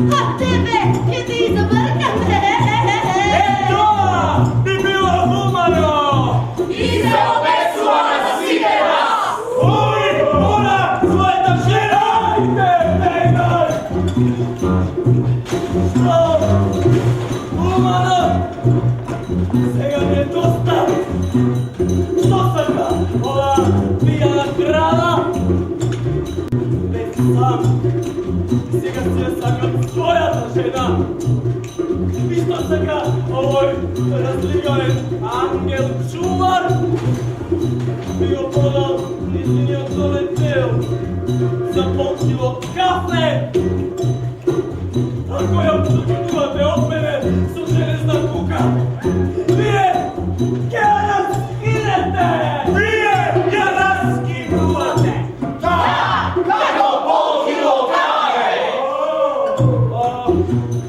a tebe je ti zabrkane. To bi bilo humano! I se obesula za svite nas. Oj, ona, sveta žena! Ajde, daj! Što? Humano! Svega mi je dosta! Što sam ga? Ova pijana krava? Nek sam! Svega se sam ga svojata žena! I što sam ga ovoj razligaven angel čuvar? Bio podal nizini od doletel za pokilo kafe! Ako ja čuvate od mene, su žene zna kuka! Vije, ja nas idete! Vije, ja nas skiduvate! Da, kako pol kilo kave!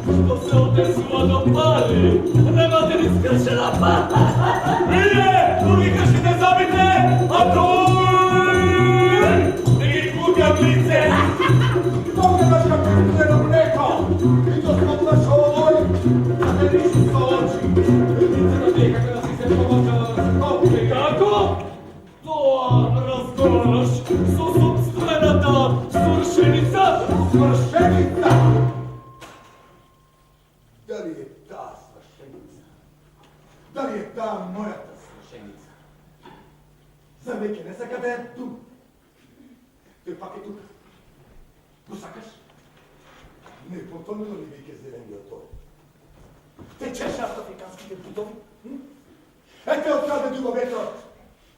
Što se odnesula do pari? Nemate ni skršena para! Vije, drugi kršite zabite, a tuj! Neki kukablice! Toga daš kako ti se nam rekao! I to smo daš ovoj, da ne niši sa oči! Vidite da nije kako da si se pomoćala da se kopne! Kako? To razgovaraš sa supstvenata svršenica? Svršenica! Da li je ta svršenica? Da li je ta moja ta svršenica? Zar veke ne saka da je tu? Te pak je tu. Tu sakaš? Ne potonilo li veke zeleni od toj? Te češaš afrikanskите putovi? Ете от каде дуго ветро?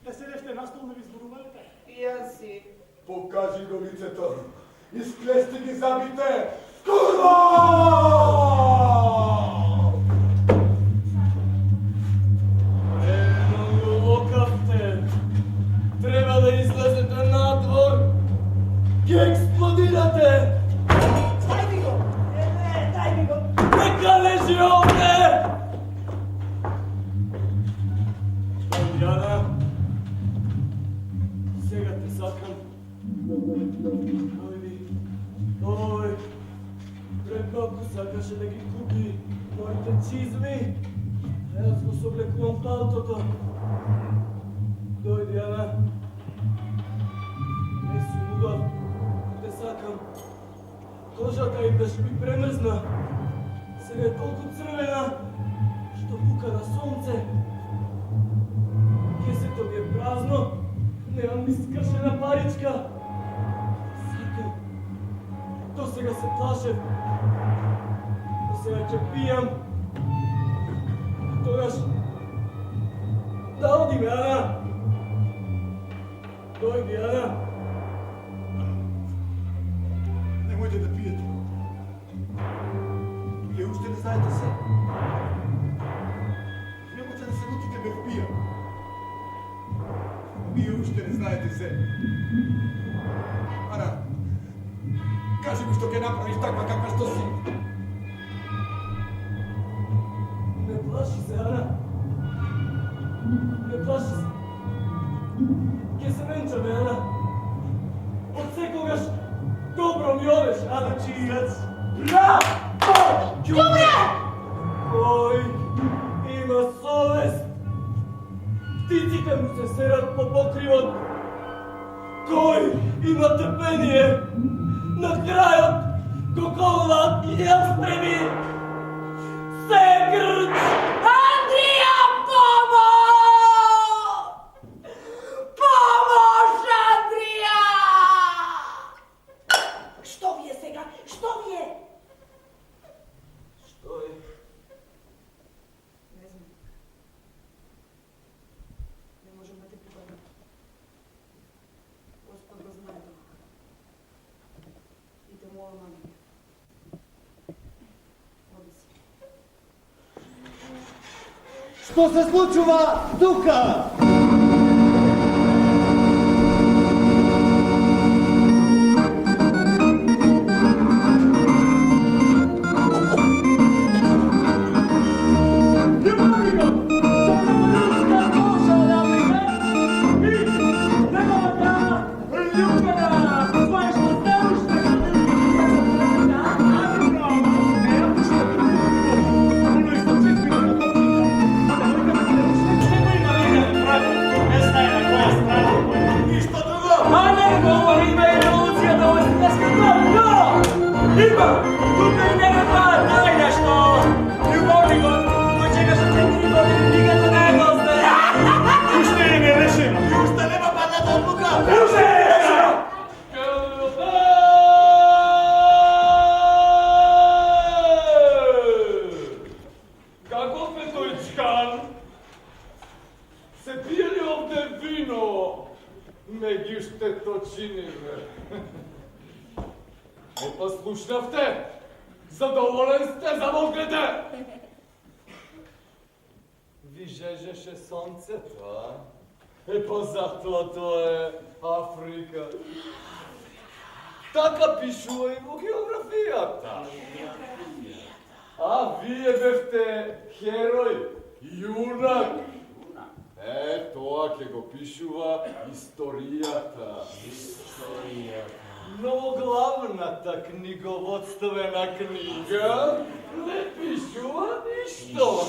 Не седевте на стол да ви зборувате? Јас си. Покажи го лицето. Изклести ги забите. Курво! Много локавте. Треба да излезете надвор. Ги експлодирате. Дај ми го. Дај ми го. Нека лежи овде. Диана, сега те сакам. Ой, пред малко сакаше да ги купи моите чизми. Аз го се облекувам в аутото. Дој, Диана. Не си убав, те сакам. Кожата й беше ми премрзна. Сега е толку црвена, што бука на сонце. Кесето ми е празно, немам ни скршена паричка. Сакам. До сега се плашев. До сега ќе пијам. Тогаш да одиме, Ана. Дојди, Ана. Немојте да пиете. Вие уште не знаете се. Немојте да се лутите ме впијам. Вие уште не знаете се. Ана, кажи ми што ќе направиш таква каква што си. Не плаши се, Ана. Не плаши се. Ке се венчаме, Ана. Од секогаш добро ми одеш, Ана Чијац. Браво! Добре! Кој има совест? Птиците му се серат по покривот. Кој има трпение? На крајот го колат и јастреби. Се грч! Андрија, помош! Помош, Андрија! Што ви е сега? Што ви е? Што е? Не знам. Не можам да те покажам. Господ го знае тоа. И те молам, Андрија. Оди си. Што се случува тука? Ljubljana, znaš što ste ušte? Se pije li ovdje vino? Međušte to činime. Ne poslušnavte? Zadovoljen ste, zamognete? Vi žežeše sonce, to? Pa zato to je Afrika. Така пишува и во географијата. А вие бевте херој, јунак. Тоа ќе го пишува историјата. Но главната книговодствена книга не пишува ништо.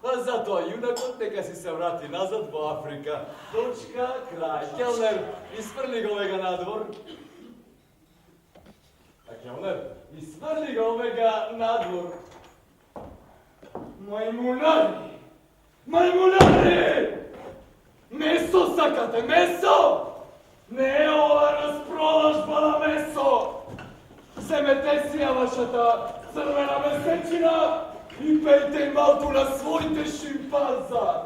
А затоа јунакот нека си се врати назад во Африка. Точка, крај. Келнер, изфрли го вега надвор. А Келнер, изфрли го вега надвор. Мајмунари! Мајмунари! Месо сакате, месо! Не е ова распродажба на месо! Земете си ја вашата црвена месечина и пејте им малку на своите шимпанза.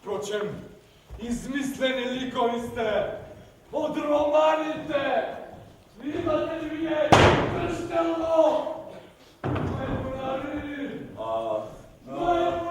Впрочем, измислени ликови сте од романите. Имате ли вие крштелно? Мајмунари! Мајмунари!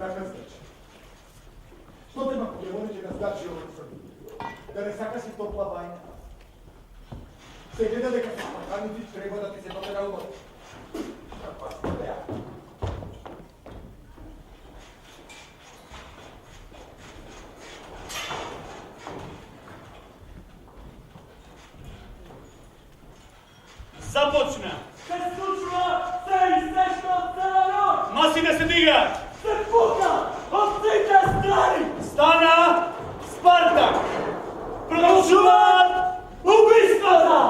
Така значи. Што тема Покемоните да значи ово црно? Да не сака си топла бајна? Се гледа дека спартаници треба да ти се допера умот. Каква студеја? Започна! Се случва се и сешно цела ноќ! Маси да се дигаат! Се пука од сите страни! Стана Спартак! Продолжуваат убиствата!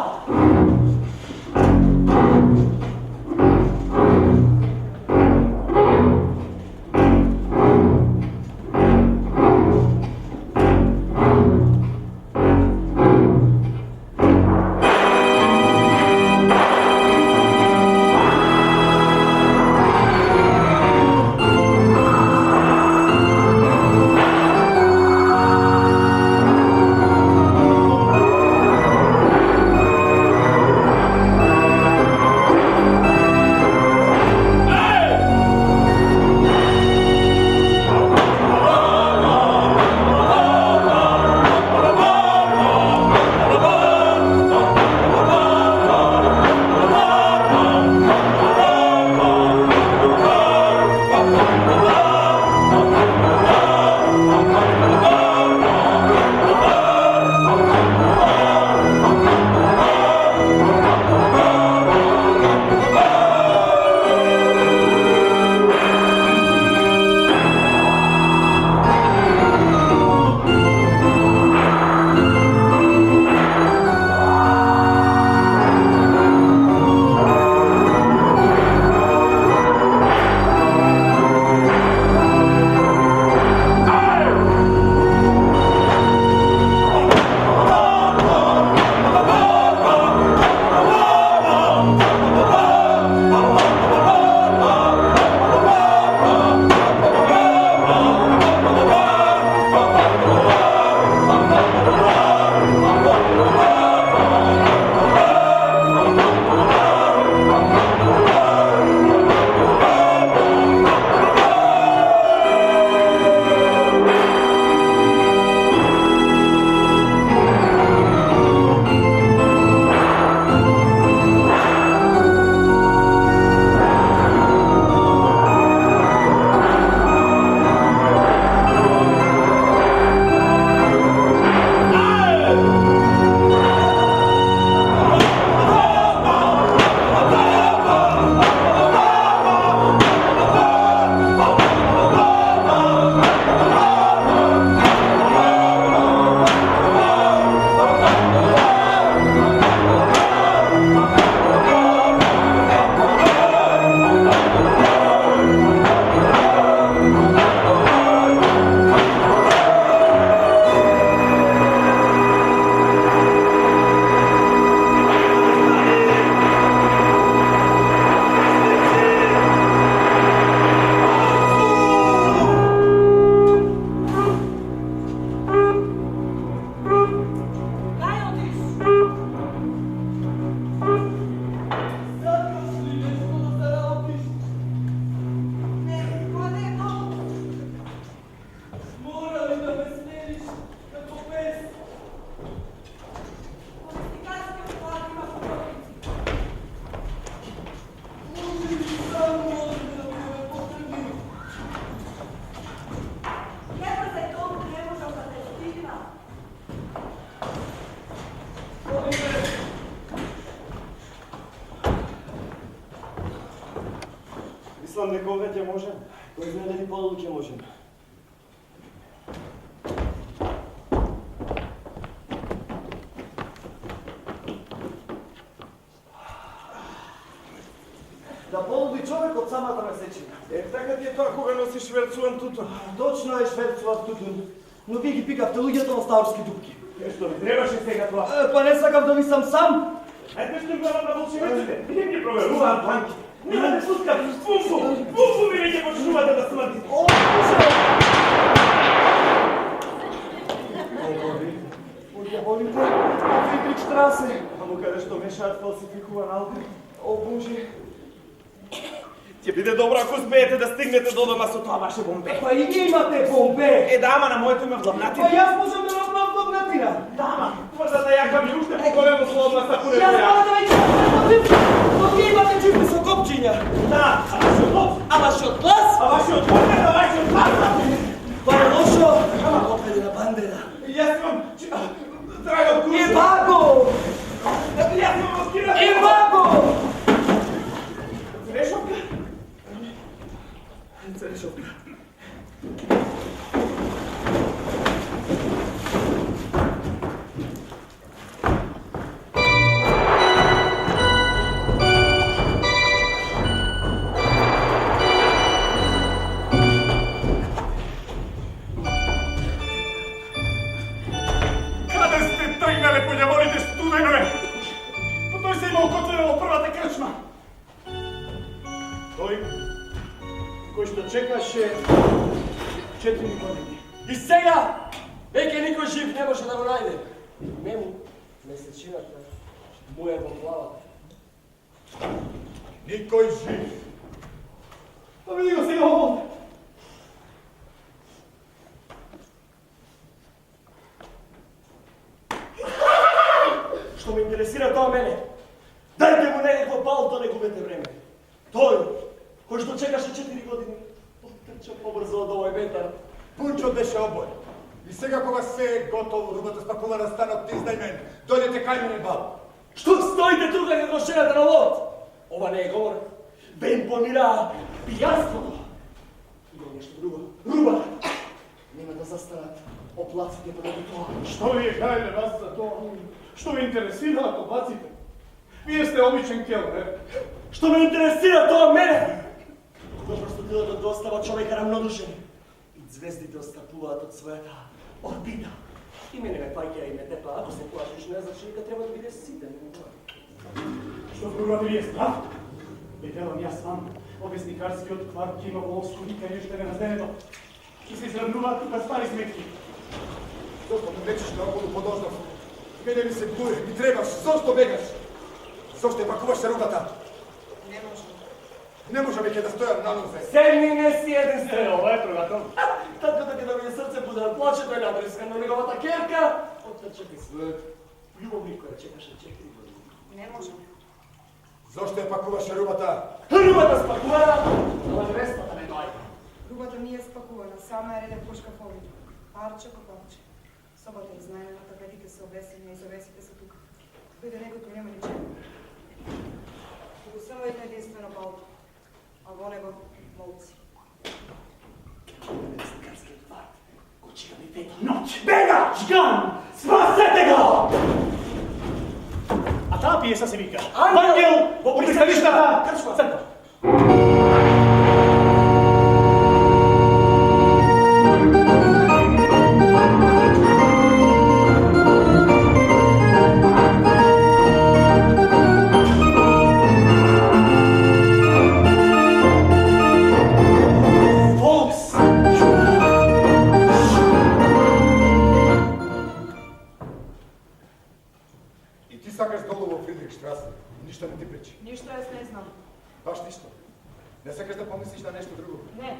Мислам дека овде ќе можем. Кој знае дали полу ќе можем. Да полуди човек од самата месечина. Така ти е тоа кога носиш шверцуван тутун. Точно е шверцував тутун, но вие ги пикавте луѓето на ставарски дупки. Што ми требаше сега тоа? Па не сакам да ви сам сам. Ајде што гледам на волшебиците. Види ги проверувам планките. Нема да пуска, пумпу ми веќе почнувате да смрди. О, Боже! Волите, Фридрихштрасе. Таму каде што мешаат фалсификуван алкохол. О, Боже! Ќе биде добро ако успеете да стигнете до дома со тоа ваше бомбе. Па и вие имате бомбе! Да, ама на моето име влабнатина. Па јас можам да направам влабнатина! Да, ама тврдата јака ми уште по-големо слободна сапуне. Јас мора да веќе но вие имате чипи со копчиња. Да, а вашиот лоб? А вашиот глас? А вашиот поглед, а вашиот глас? Па е лошо, ама опреди на бандера. Јас имам Драган Куршо. И Баго! Јас имам маскира. И Баго! Црешовка? Црешовка. Каде сте тргнале по љаволите студенове? Па тој се имал котвено во првата крчма. Тој, кој што чекаше 4 години. И сега, веќе никој жив не може да го најде. Нему, месечината, му е во главата. Никој жив. Па види го сега овде. Што ме интересира тоа мене? Дајте му некакво палто, не губете време. Тој, кој што чекаше 4 години, трча побрзо од овој ветар. Пунчо беше обој. И сега кога се е готово, рубата спакува на станот, ти издај мен. Дојдете кај мене, бабо. Што стоите тука како шената на лод? Ова не е говор. Вен помира пијанството. Има нешто друго. Руба! Нема да застанат оплаците поради тоа. Што ви е гајле вас за тоа? Што ви интересира ако баците? Вие сте обичен келнер. Што ме интересира тоа мене? Кога простотилото достава човека рамнодушен и звездите остапуваат од својата орбита. И мене ме паѓа и ме тепа, ако се плашиш, не значи дека треба да бидеш ситен. Што зборувате вие страх? Виделам јас вам, обесникарскиот кварт ќе има волско никање уште не на денето. Ки се изравнуваат тука стари сметки. Зошто ме влечеш наоколу подознав? Мене ми се плуе, ми требаш, зошто бегаш? Зошто пакуваш рубата? Не може. Не може веќе да стојам на нозе. Седни не си еден Е, стрел. ова е трогател. Татко дека да ми е срце буде да плаче, тој натриска на неговата керка. Оттече ти својот љубовник која чекаше 4 години. Не може. Зошто пакуваш рубата? Рубата спакувана, ама невестата не дојде. Рубата ми е спакувана, сама е реден по шкафовите. Парче по парче. Собата е знаена, тапетите се обесени и завесите се тука. Дојде некој кој нема ничего. Туку само едно единствено палто, а во него молци. Вестникарскиот кварт го чека ми пета ноќ. Бега! Жган! Спасете го! А таа пиеса се вика Ангел во пристаништата крчма. црква. Фокс! И ти сакаш долу во Фридрихштрасе. Ништо не ти пречи. Ништо јас не знам. Баш ништо. Не сакаш да помислиш на нешто друго. Не.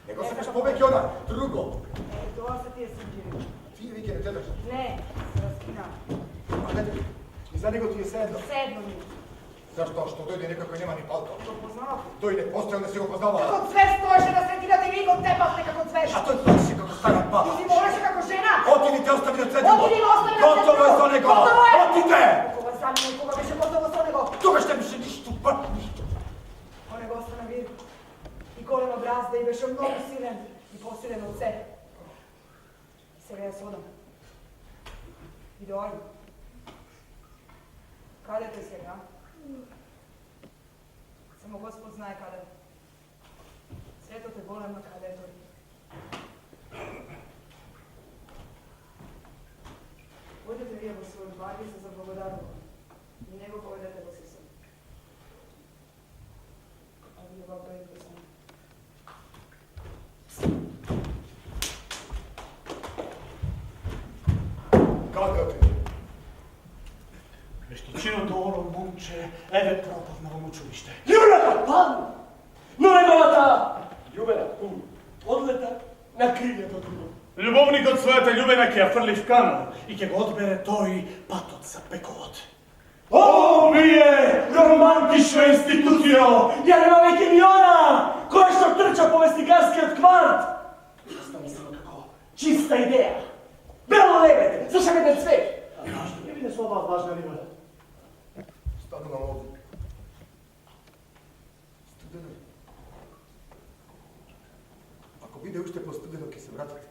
Него сакаш повеќе она друго. Тоа се тие синџири. Тие веќе не те држат. Не, се раскина. А не, и за него ти е седно. Седно ми. Зашто? Што дојде некој кој нема ни палто. Го познав. Тој не постоел, не си го познаваа. Како цвет стоеше да сретирате и ви го тепавте како цвет. А тој плачеше како стара баба. Ти си молеше како жена. Оти ни те остави на цветето. Оти ни го остави на Готово е цветето. со него. Готово е. Отиде! Кога замине, кога беше готово со него. Тогаш не беше ништо, пак ништо. Он го остана вир. голема бразда и беше много силен и посилен от се. И сега я содам. И дойде. Каде те сега? Само Господ знае каде. Светот е голем на каде тој. Пойдете вие во свој двор и се заблагодарува. И него поведете во Сисом. А вие во дојдете сам. Каде ти? Вештичиното оно момче еве пропав на училиште. Љубена, пан! Но неговата љубена одлета на крилјето друго. Љубовникот својата љубена ќе ја фрли в канал и ќе го одбере тој патот за пековот. О, вие, романтична институцијо! Ја нема веќе ни она, која што трча по вестигарскиот кварт! Остани само како чиста идеја. Бело лебед, зашакате цвет! Што не биде со оваа важна ливада? Станувам овде. Студено. Ако биде уште постудено, ќе се вратите.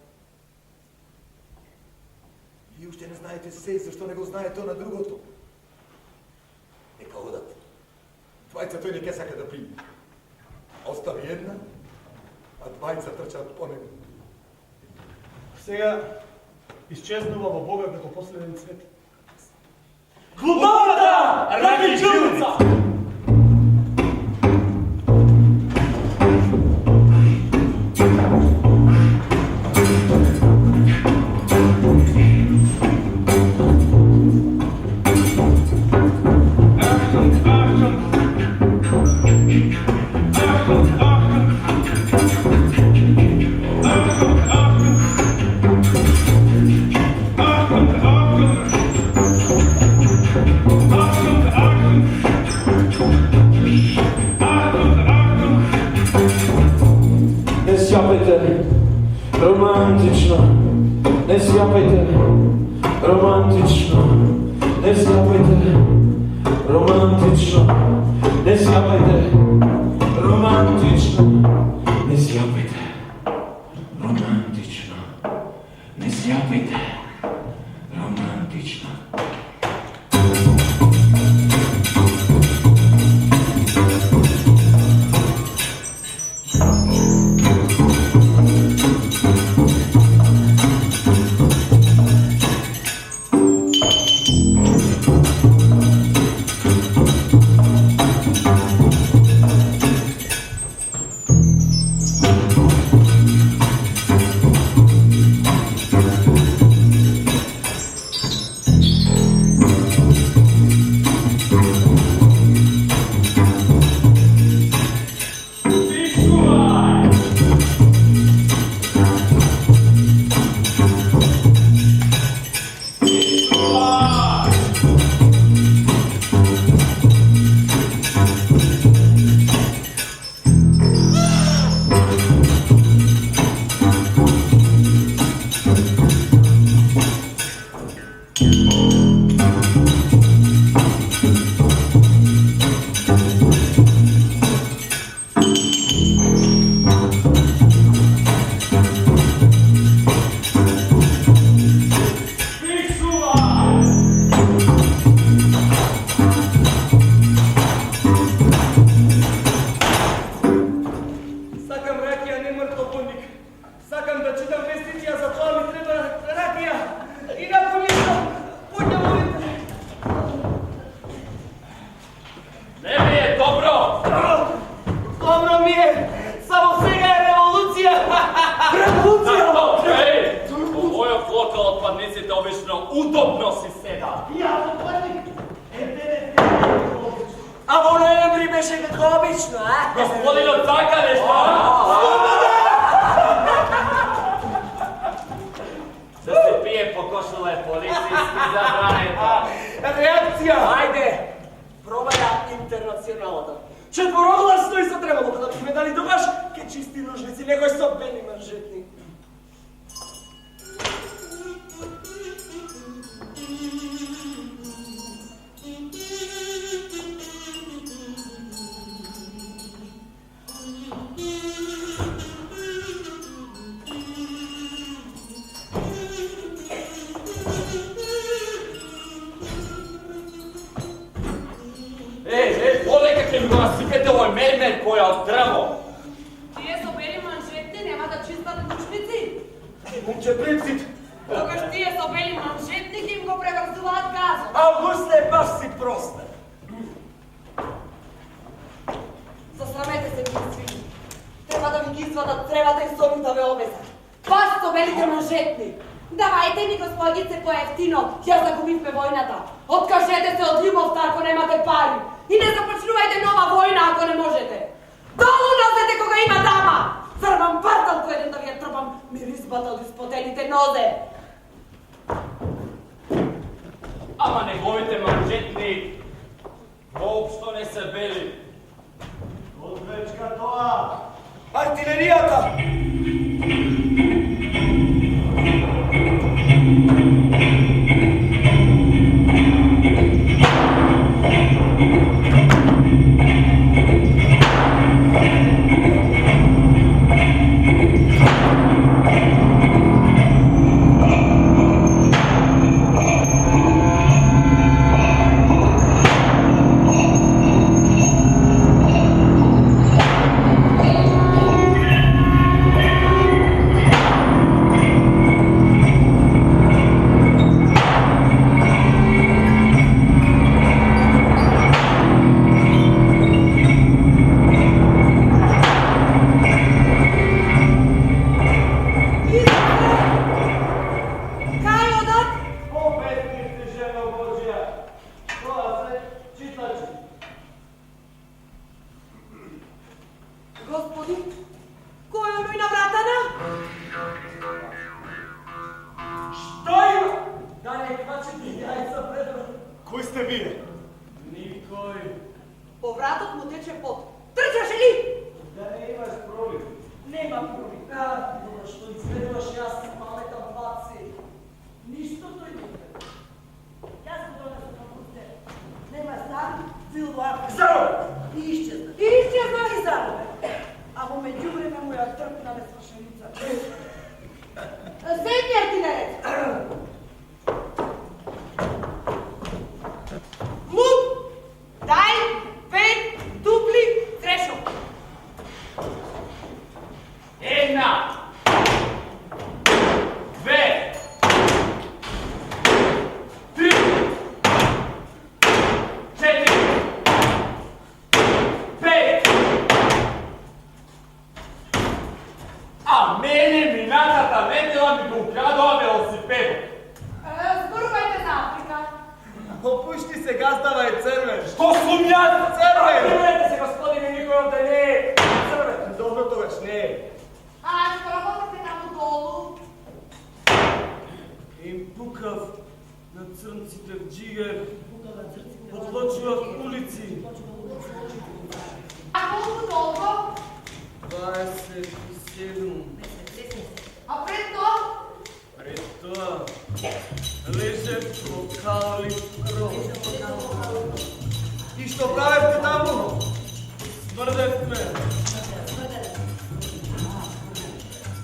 Вие уште не знаете се, зашто не го знае тоа на другото. Нека одат. Двајца тој не ке сака да приме. Остави една, а двајца трчаат по него. Сега исчезнува во Бога како последен цвет. Глупавата! Ракичилница! Romantično, ne sjapajte, romantično, ne sjapajte, romantično, ne sjapajte, romantično, ne sjapajte, romantično, ne sjapajte, romantično. Удобно си седа. А во ноември беше како обично, а? Господинот така нешто? Да се пие по кошуле полицијски забрането. Реакција! Ајде! Пробаја интернационалата. Четворогласно и затребало, кога би ме дали тогаш, ке чисти ножници, некој со бели манжетни. твоя од дрво. Тие со бели манжети нема да чистат мучници. Момче принцип. Тогаш тие со бели манжети ги им го преврзуваат газот. Август е баш си проста. Засрамете се, свини. Треба да ви ги извадат тревата и соми да ве обесат. Баш со белите манжетни. Давајте ни, господице, поевтино, ја загубивме војната. Откажете се од љубовта ако немате пари. И не започнувајте нова војна ако не можете. Долу носете кога има дама. Зар вам барталко еден да ви ја трпам миризбата од испотените нозе? Ама неговите манжетни воопшто не се бели. Од вечка тоа. Артилеријата!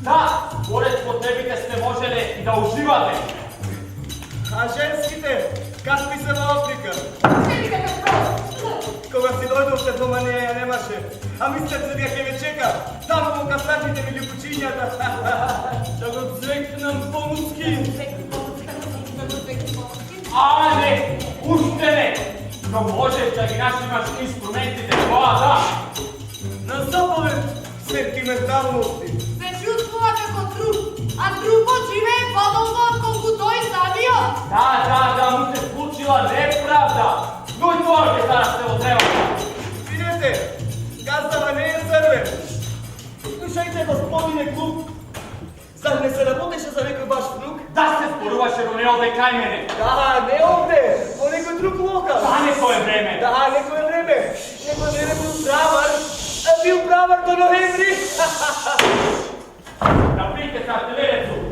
Да, според потребите сте можеле и да уживате. А женските, как ми се во Африка? Седите ме просто! Кога си дојдовте дома не ја немаше, а мислете дека ќе ве чека, таму во кафарните ми љубочињата. Да го цвекнам помуски. А, не, уште не. Но можеш да ги нашимаш инструментите, тоа да. На заповед сентименталности. Се чувствува како труп, а трупот живее подолго отколку тој самиот. Да, му се случила неправда. Но и тоа ќе старате во древото. Видете, газдава не е црвен. Слушајте, господине Клуп, зар не се работеше за некој ваш внук? Да се споруваше, но не овде кај мене. Да, не овде, во некој друг локал. Да, некој време. Да, некој време. Некој време бил бравар, а бил бравар до ноември. Наприте се артилеријето.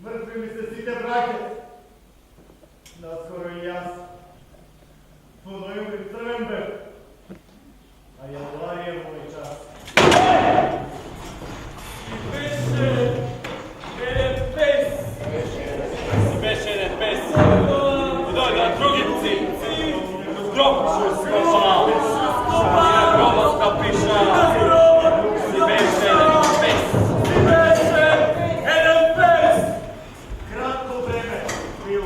Mrtvi mi se site brake. Naskoro i jas. Puno jubim crvembe. A januar je moj čas. Беше не пес. Дойде на други птици. Гроб ще скопа. На гроба скъпиша. Беше не пес. Беше еден пес. Кратко време бил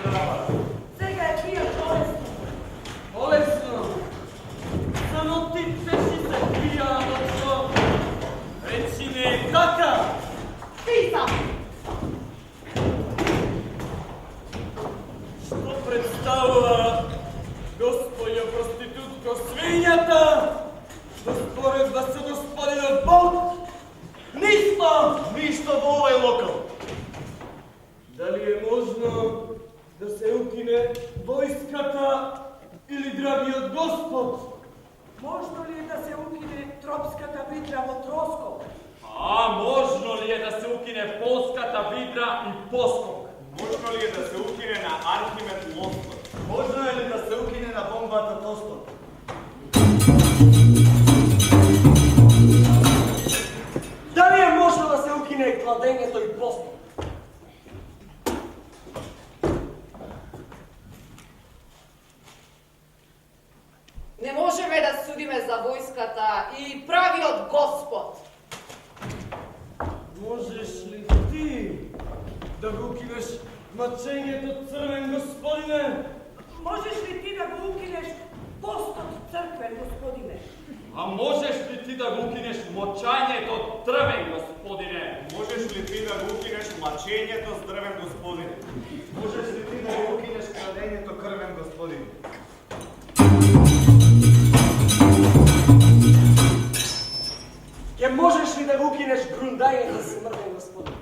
права. Сега е пия болесно. Болесно. Само ти пеши се пия, дочко. Речи не е така. Писа. Що представува господја проститутко свинјата? Да според да се господинот Бог? Ништо! Ништо во овај локал. Дали е можно да се укине војската или драгиот Господ? Можно ли е да се укине тропската видра во Тросков? А можно ли е да се укине полската видра и поскок? Можно ли е да се укине на Архимед Лостот? Можно е ли да се укине на бомбата Тостот? Дали е можно да се укине кладењето и поскок? Не можеме да судиме за војската и правиот Господ. Можеш ли ти да го укинеш мъчението, црвен господине? Можеш ли ти да го укинеш постот црквен, господине? А можеш ли ти да го укинеш мочањето, црвен господине? Можеш ли ти да го укинеш мачењето, здрвен господин? Можеш ли ти да го укинеш крадењето, крвен господин? Ке можеш ли да го укинеш грундањето, смртен господин?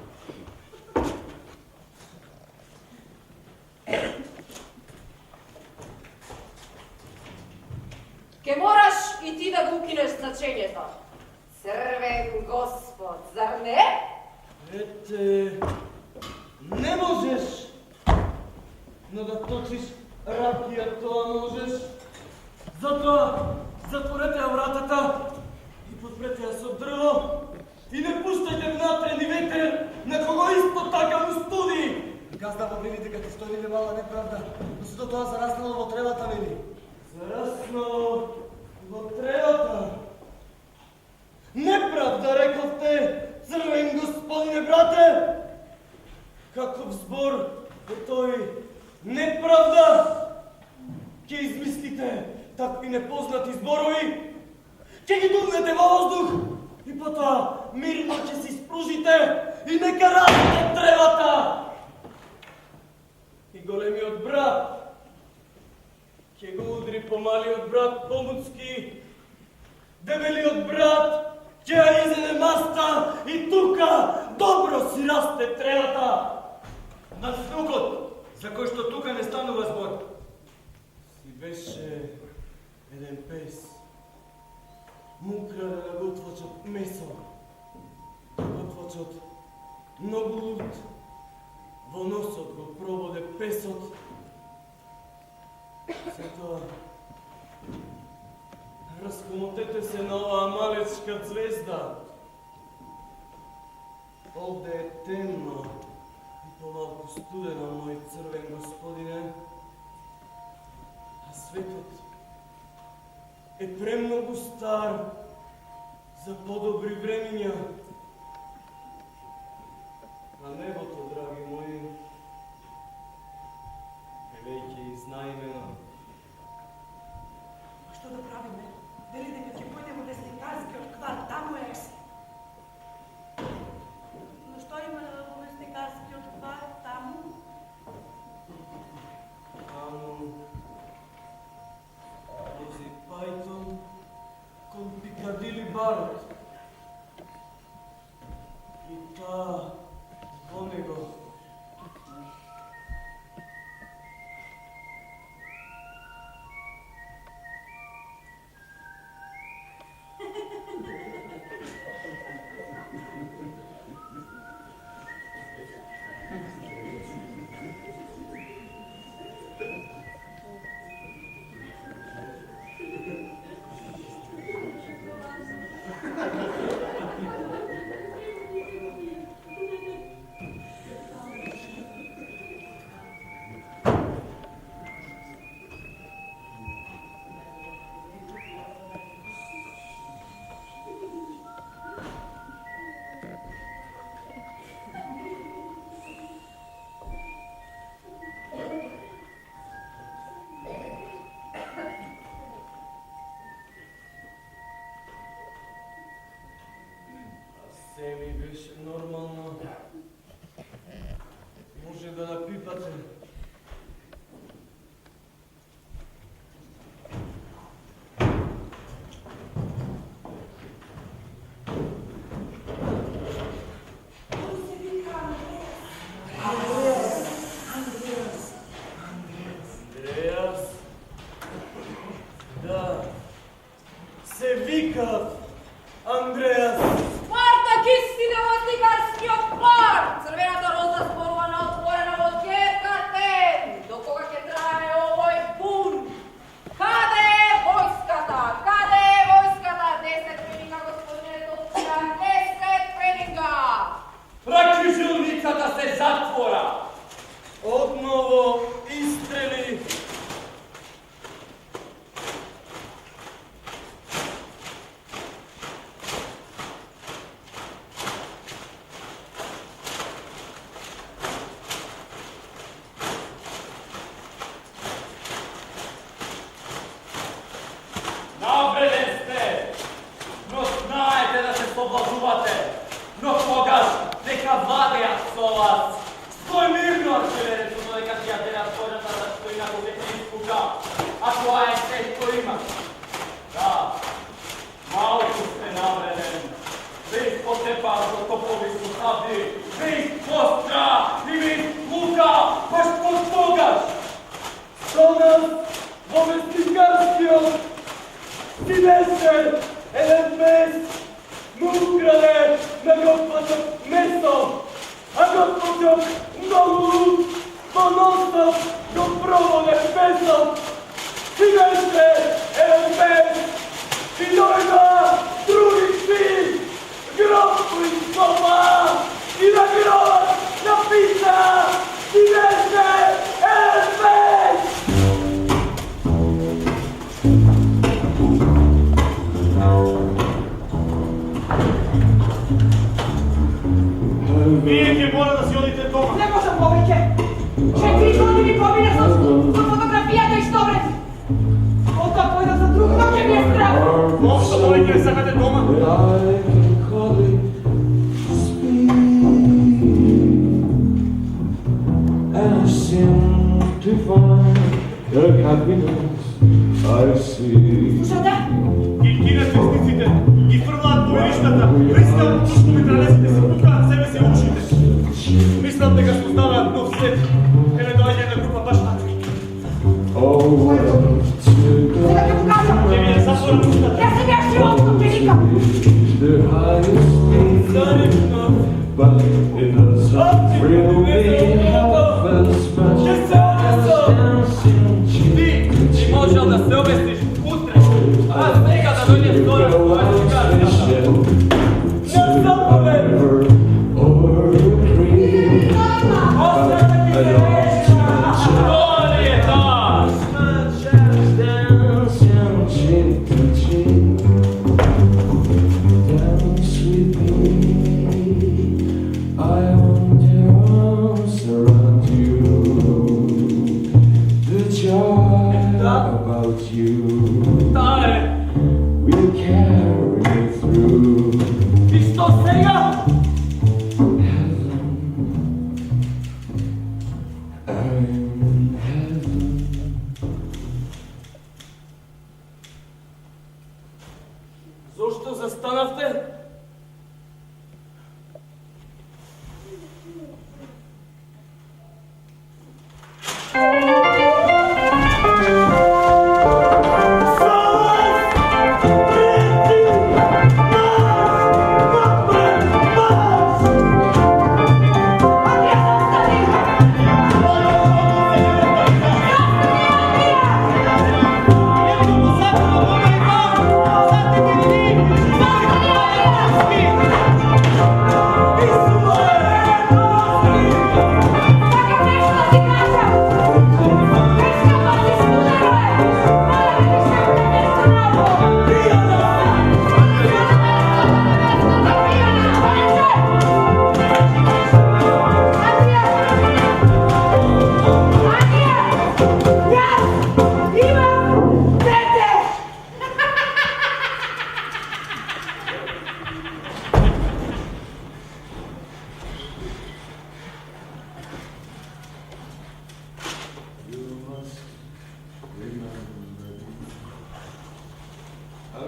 Ке мораш и ти да го укинеш значењето. Црвен Господ, зар не? Ете, не можеш, но да точиш ракија тоа можеш. Затоа затворете ја вратата и подпрете ја со дрво и не пуштајте внатре ни ветер, на кого исто така му студи. Газда во нивите като стои мала неправда, но сето тоа зараснало во тревата нели? Зараснало во тревата. Неправда, рековте, црвен господине брате! Каков збор е тој? Неправда! Ке измислите такви непознати зборови, ке ги дувнете во воздух и потоа мирно ќе си спружите и нека расте тревата! И големиот брат ќе го удри по малиот брат Помуцки, дебелиот брат ќе ја изеде маста и тука добро си расте тревата. На снукот, за кој што тука не станува збор. Си беше еден пес. Му украде на готвачот месо. Готвачот многу луд. Во носот го прободе песот. Затоа раскомотете се на оваа малечка звезда. Овде е темно и помалку студено, мој црвен господине. А светот е премногу стар за подобри времиња. А небото, драги мои, е веќе изнајмено. А што да правиме? Вели дека ќе појде во вестникарскиот кварт, таму е. Но што има во вестникарскиот кварт таму? Таму този пајтон кон Пикадилија barut. I ta do niego. Все ми беше нормално. Може да напипате. Андреас. Да. Се вика Андреас. Кистинево цигарскиот пар! Црвената роза спорувана отворена во керкатен! До кога ќе трае овој бунт? Каде е војската? Каде е војската? 10 пенинга, господине доктора, 10 пенинга! Пракрижилницата се затвора! Отново изстрели. Навреден сте, но знаете да се соблазувате, но тогаш нека вадеат со вас. Стој мирно, арчеверето, додека ти ја дерат којната да стои на ветринскука, а тоа е се што има. Да, малку сте навреден, без потепа со топови со сабли, без костра и без лука, баш по тогаш. Со нас во вестникарскиот ти беше еден мес му украде на Господ место, а Господ многу луд по носот го проводе песот. Ти беше еден мес и дојда други си гробку изкопа и на гробот написа ти беше еден мес. Вие ќе мора да си одите дома. Не можам повеќе. 4 години помина со фотографијата и штобрец. Оттоа појдам за друг, но ќе ми е страх. Мошто повеќе не сакате дома? And I seem to find the happiness I see. Слушате? Ги кинете стиците, ги фрлаат по вериштата, прискам, метралесите се пукаат себе се ушите. Мислам дека што ставаат нов свет, еве доаѓа една група баш на тук. Oh, what Сега ќе покажам. Ќе ми ја затворам устата. Јас се бях животно, ќе викам. the highest thing, but it doesn't really help us much as dancing cheek to Ти можел да се обестиш утре, а сега да дојдеш до нас кога ти кажеш. Не забравяй! or a cream. I don't Тоа не е таа! much as dancing cheek to cheek. Зашто застанавте?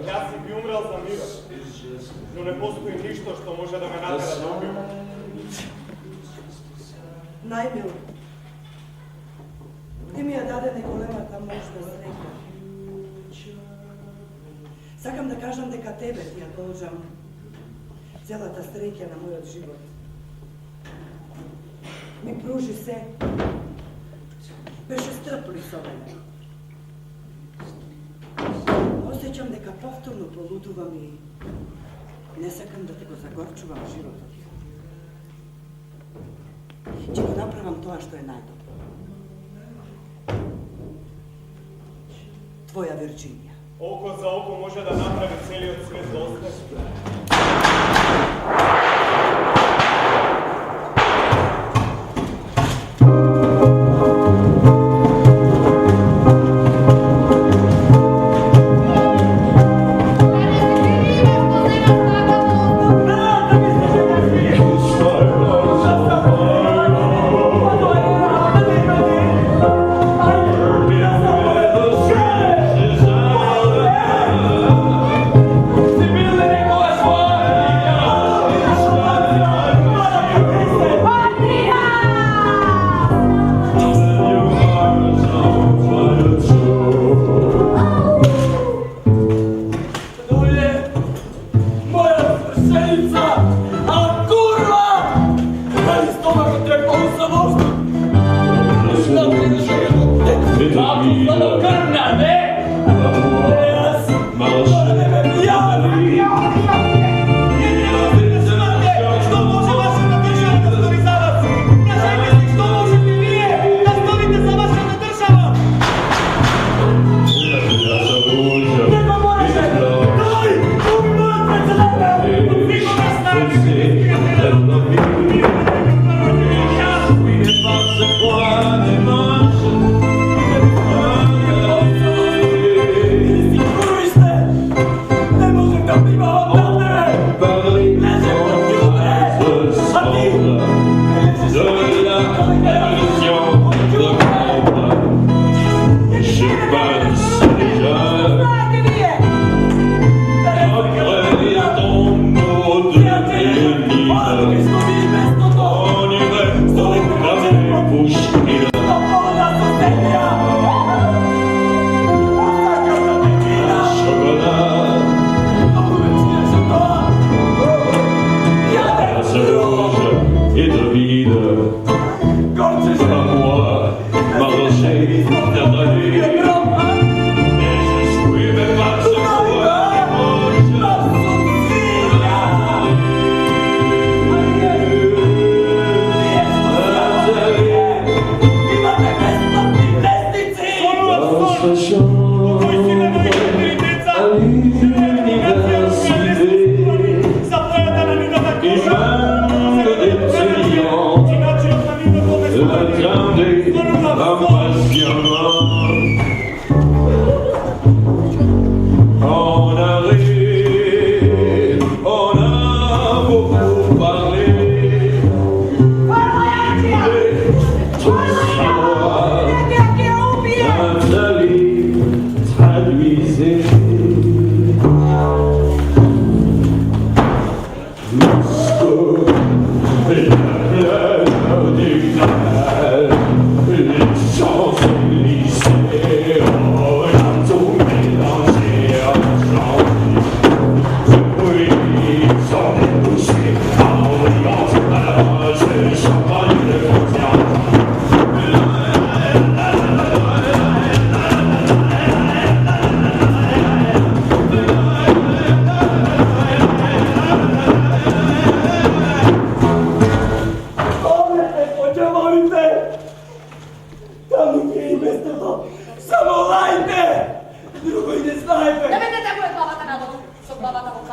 Ja si bi umrel za mira, no ne postoji ništa što može da me natera da ubijem. Najmilo, ти ми ја даде неголемата можна среќа. Сакам да кажам дека тебе ти ја должам целата среќа на мојот живот. Ми пружи се. Беше стрплив со мене. Осеќам дека повторно полудувам и не сакам да те го загорчувам животот. Ќе го направам тоа што е најдобро. Твоја Вирџинија. Око за око може да направи целиот свет да остане. Still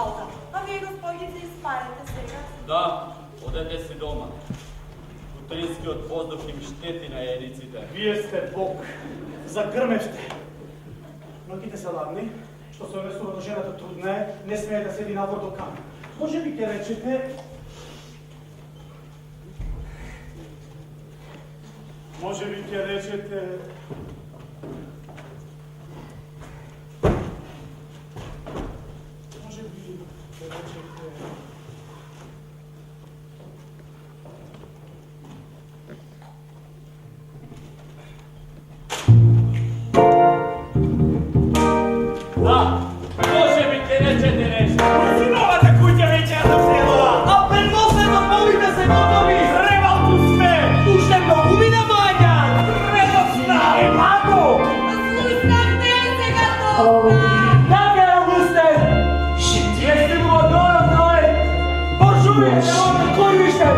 auta. A vi, gospodice, isparite svega. Da, odete si doma. Utriski od vozdušnim štetina jedicite. Вие сте Бог. Загрмевте. Ноќите се ладни, што се однесува до жената трудна е, не смее да седи навор до камен. Може би ќе речете... Може би ќе речете... Може би ќе речете... Da, može bi te nećete reći. Синовата куќа веќе ја доселила! A предпоследно повите се готови. Требал ту сме! Уште многу ми намаѓа. Предосна! Емако! Слушнахте сега доста! Така е, Августен. Jeste mu odgovorno je. Požurite, ono koji vište.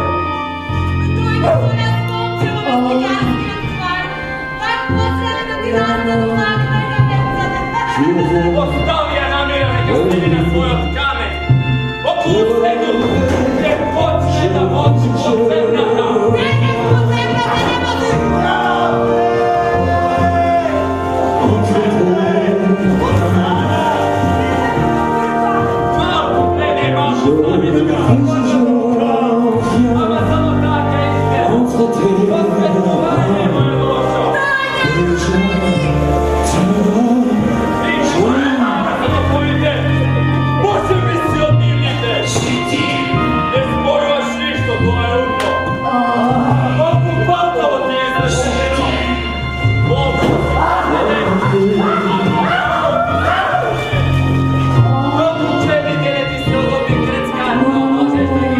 Дойде со нас момче во вестијарскиот ствар. Так посреде да ти раздадат лакна и на немцата. Ostavi ja namjera neka stigne na svojom kamen. Opustenu, gdje počne da moći podzemljata. Не, не, подземната не може! Малко, ne, malko, stavite ga. Ama samo taka iste. Posle stvaranje moje došao. Samo pojite. Bože mi si odnimljite. Ne spojuvaš ništo, to je uko. Okupatovo ti je izrašeno. Bogu. Dobro, čebite, ne ti se odobri krecka. Možeš da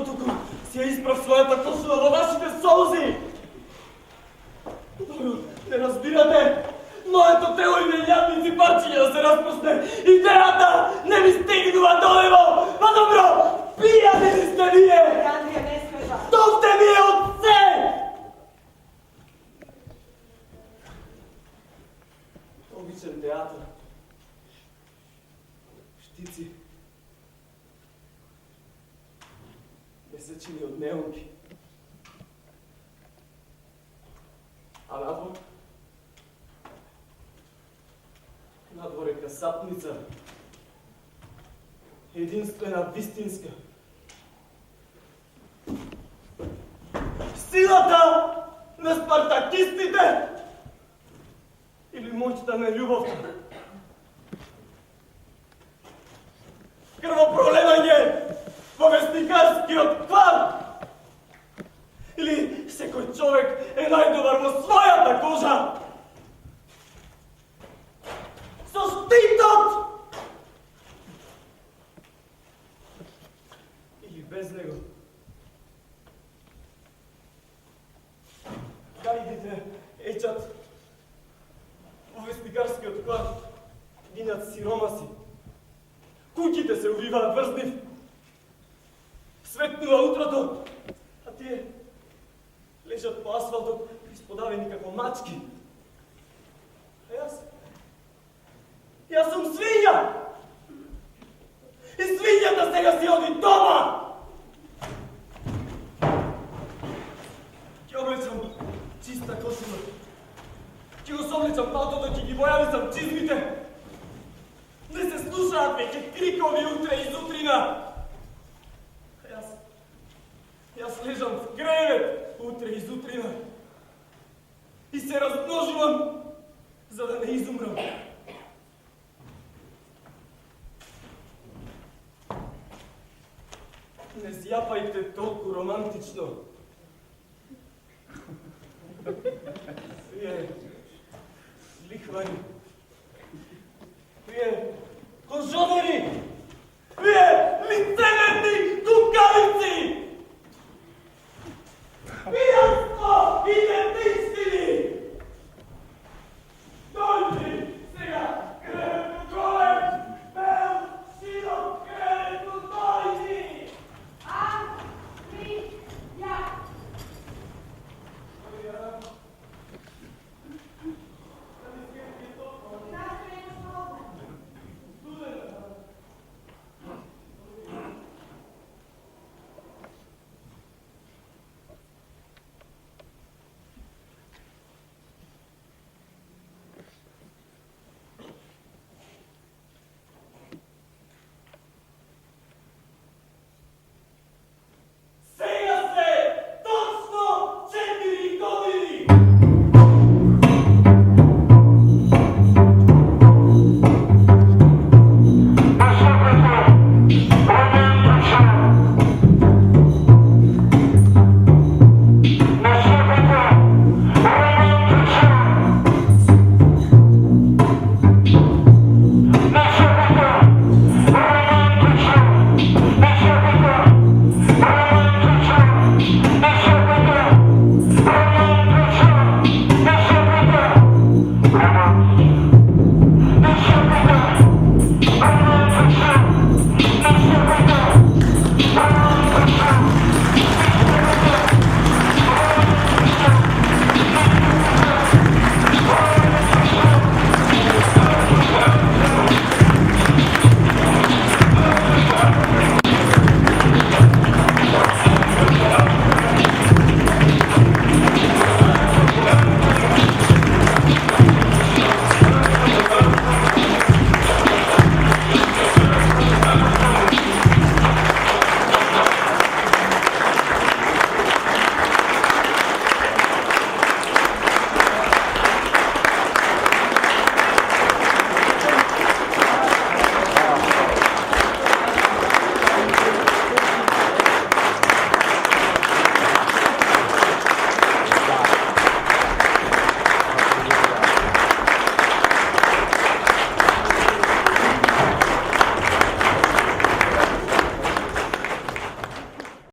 туку си ја исправ својата косула во вашите солзи. Не разбирате? Моето тело и милијадници парчиња да се распусне. Идејата не ми стигнува до него. Па добро, пијани ли сте вие? Андрија, не смева. Што сте вие од се? Обичен театар. Штици. Месечини од неонки. А надвор? Надвор е касапница. Единствена, вистинска. Силата на спартакистите или моќта на љубовта. Крвопролевање во вестникарскиот квар. Или секој човек е најдобар во својата кожа. Со штитот! Или без него. Гајдите ечат во вестникарскиот квар, гинат сиромаси. Куќите се увиваат врз нив. Светнува утрото, а тие лежат по асфалтот исподавени како мачки. А јас сум свиња! И свињата сега си оди дома! Ќе облечам чиста косула. Ќе го соблечам палтото, ќе ги бојависам чизмите. Не се слушаат веќе крикови утре и сутрина. А јас лежам в кревет утре и сутрина. И се размножувам за да не изумрам. Не зјапајте толку романтично. Вие лихвари. Вие кожонери. Вие лицемерни, кукави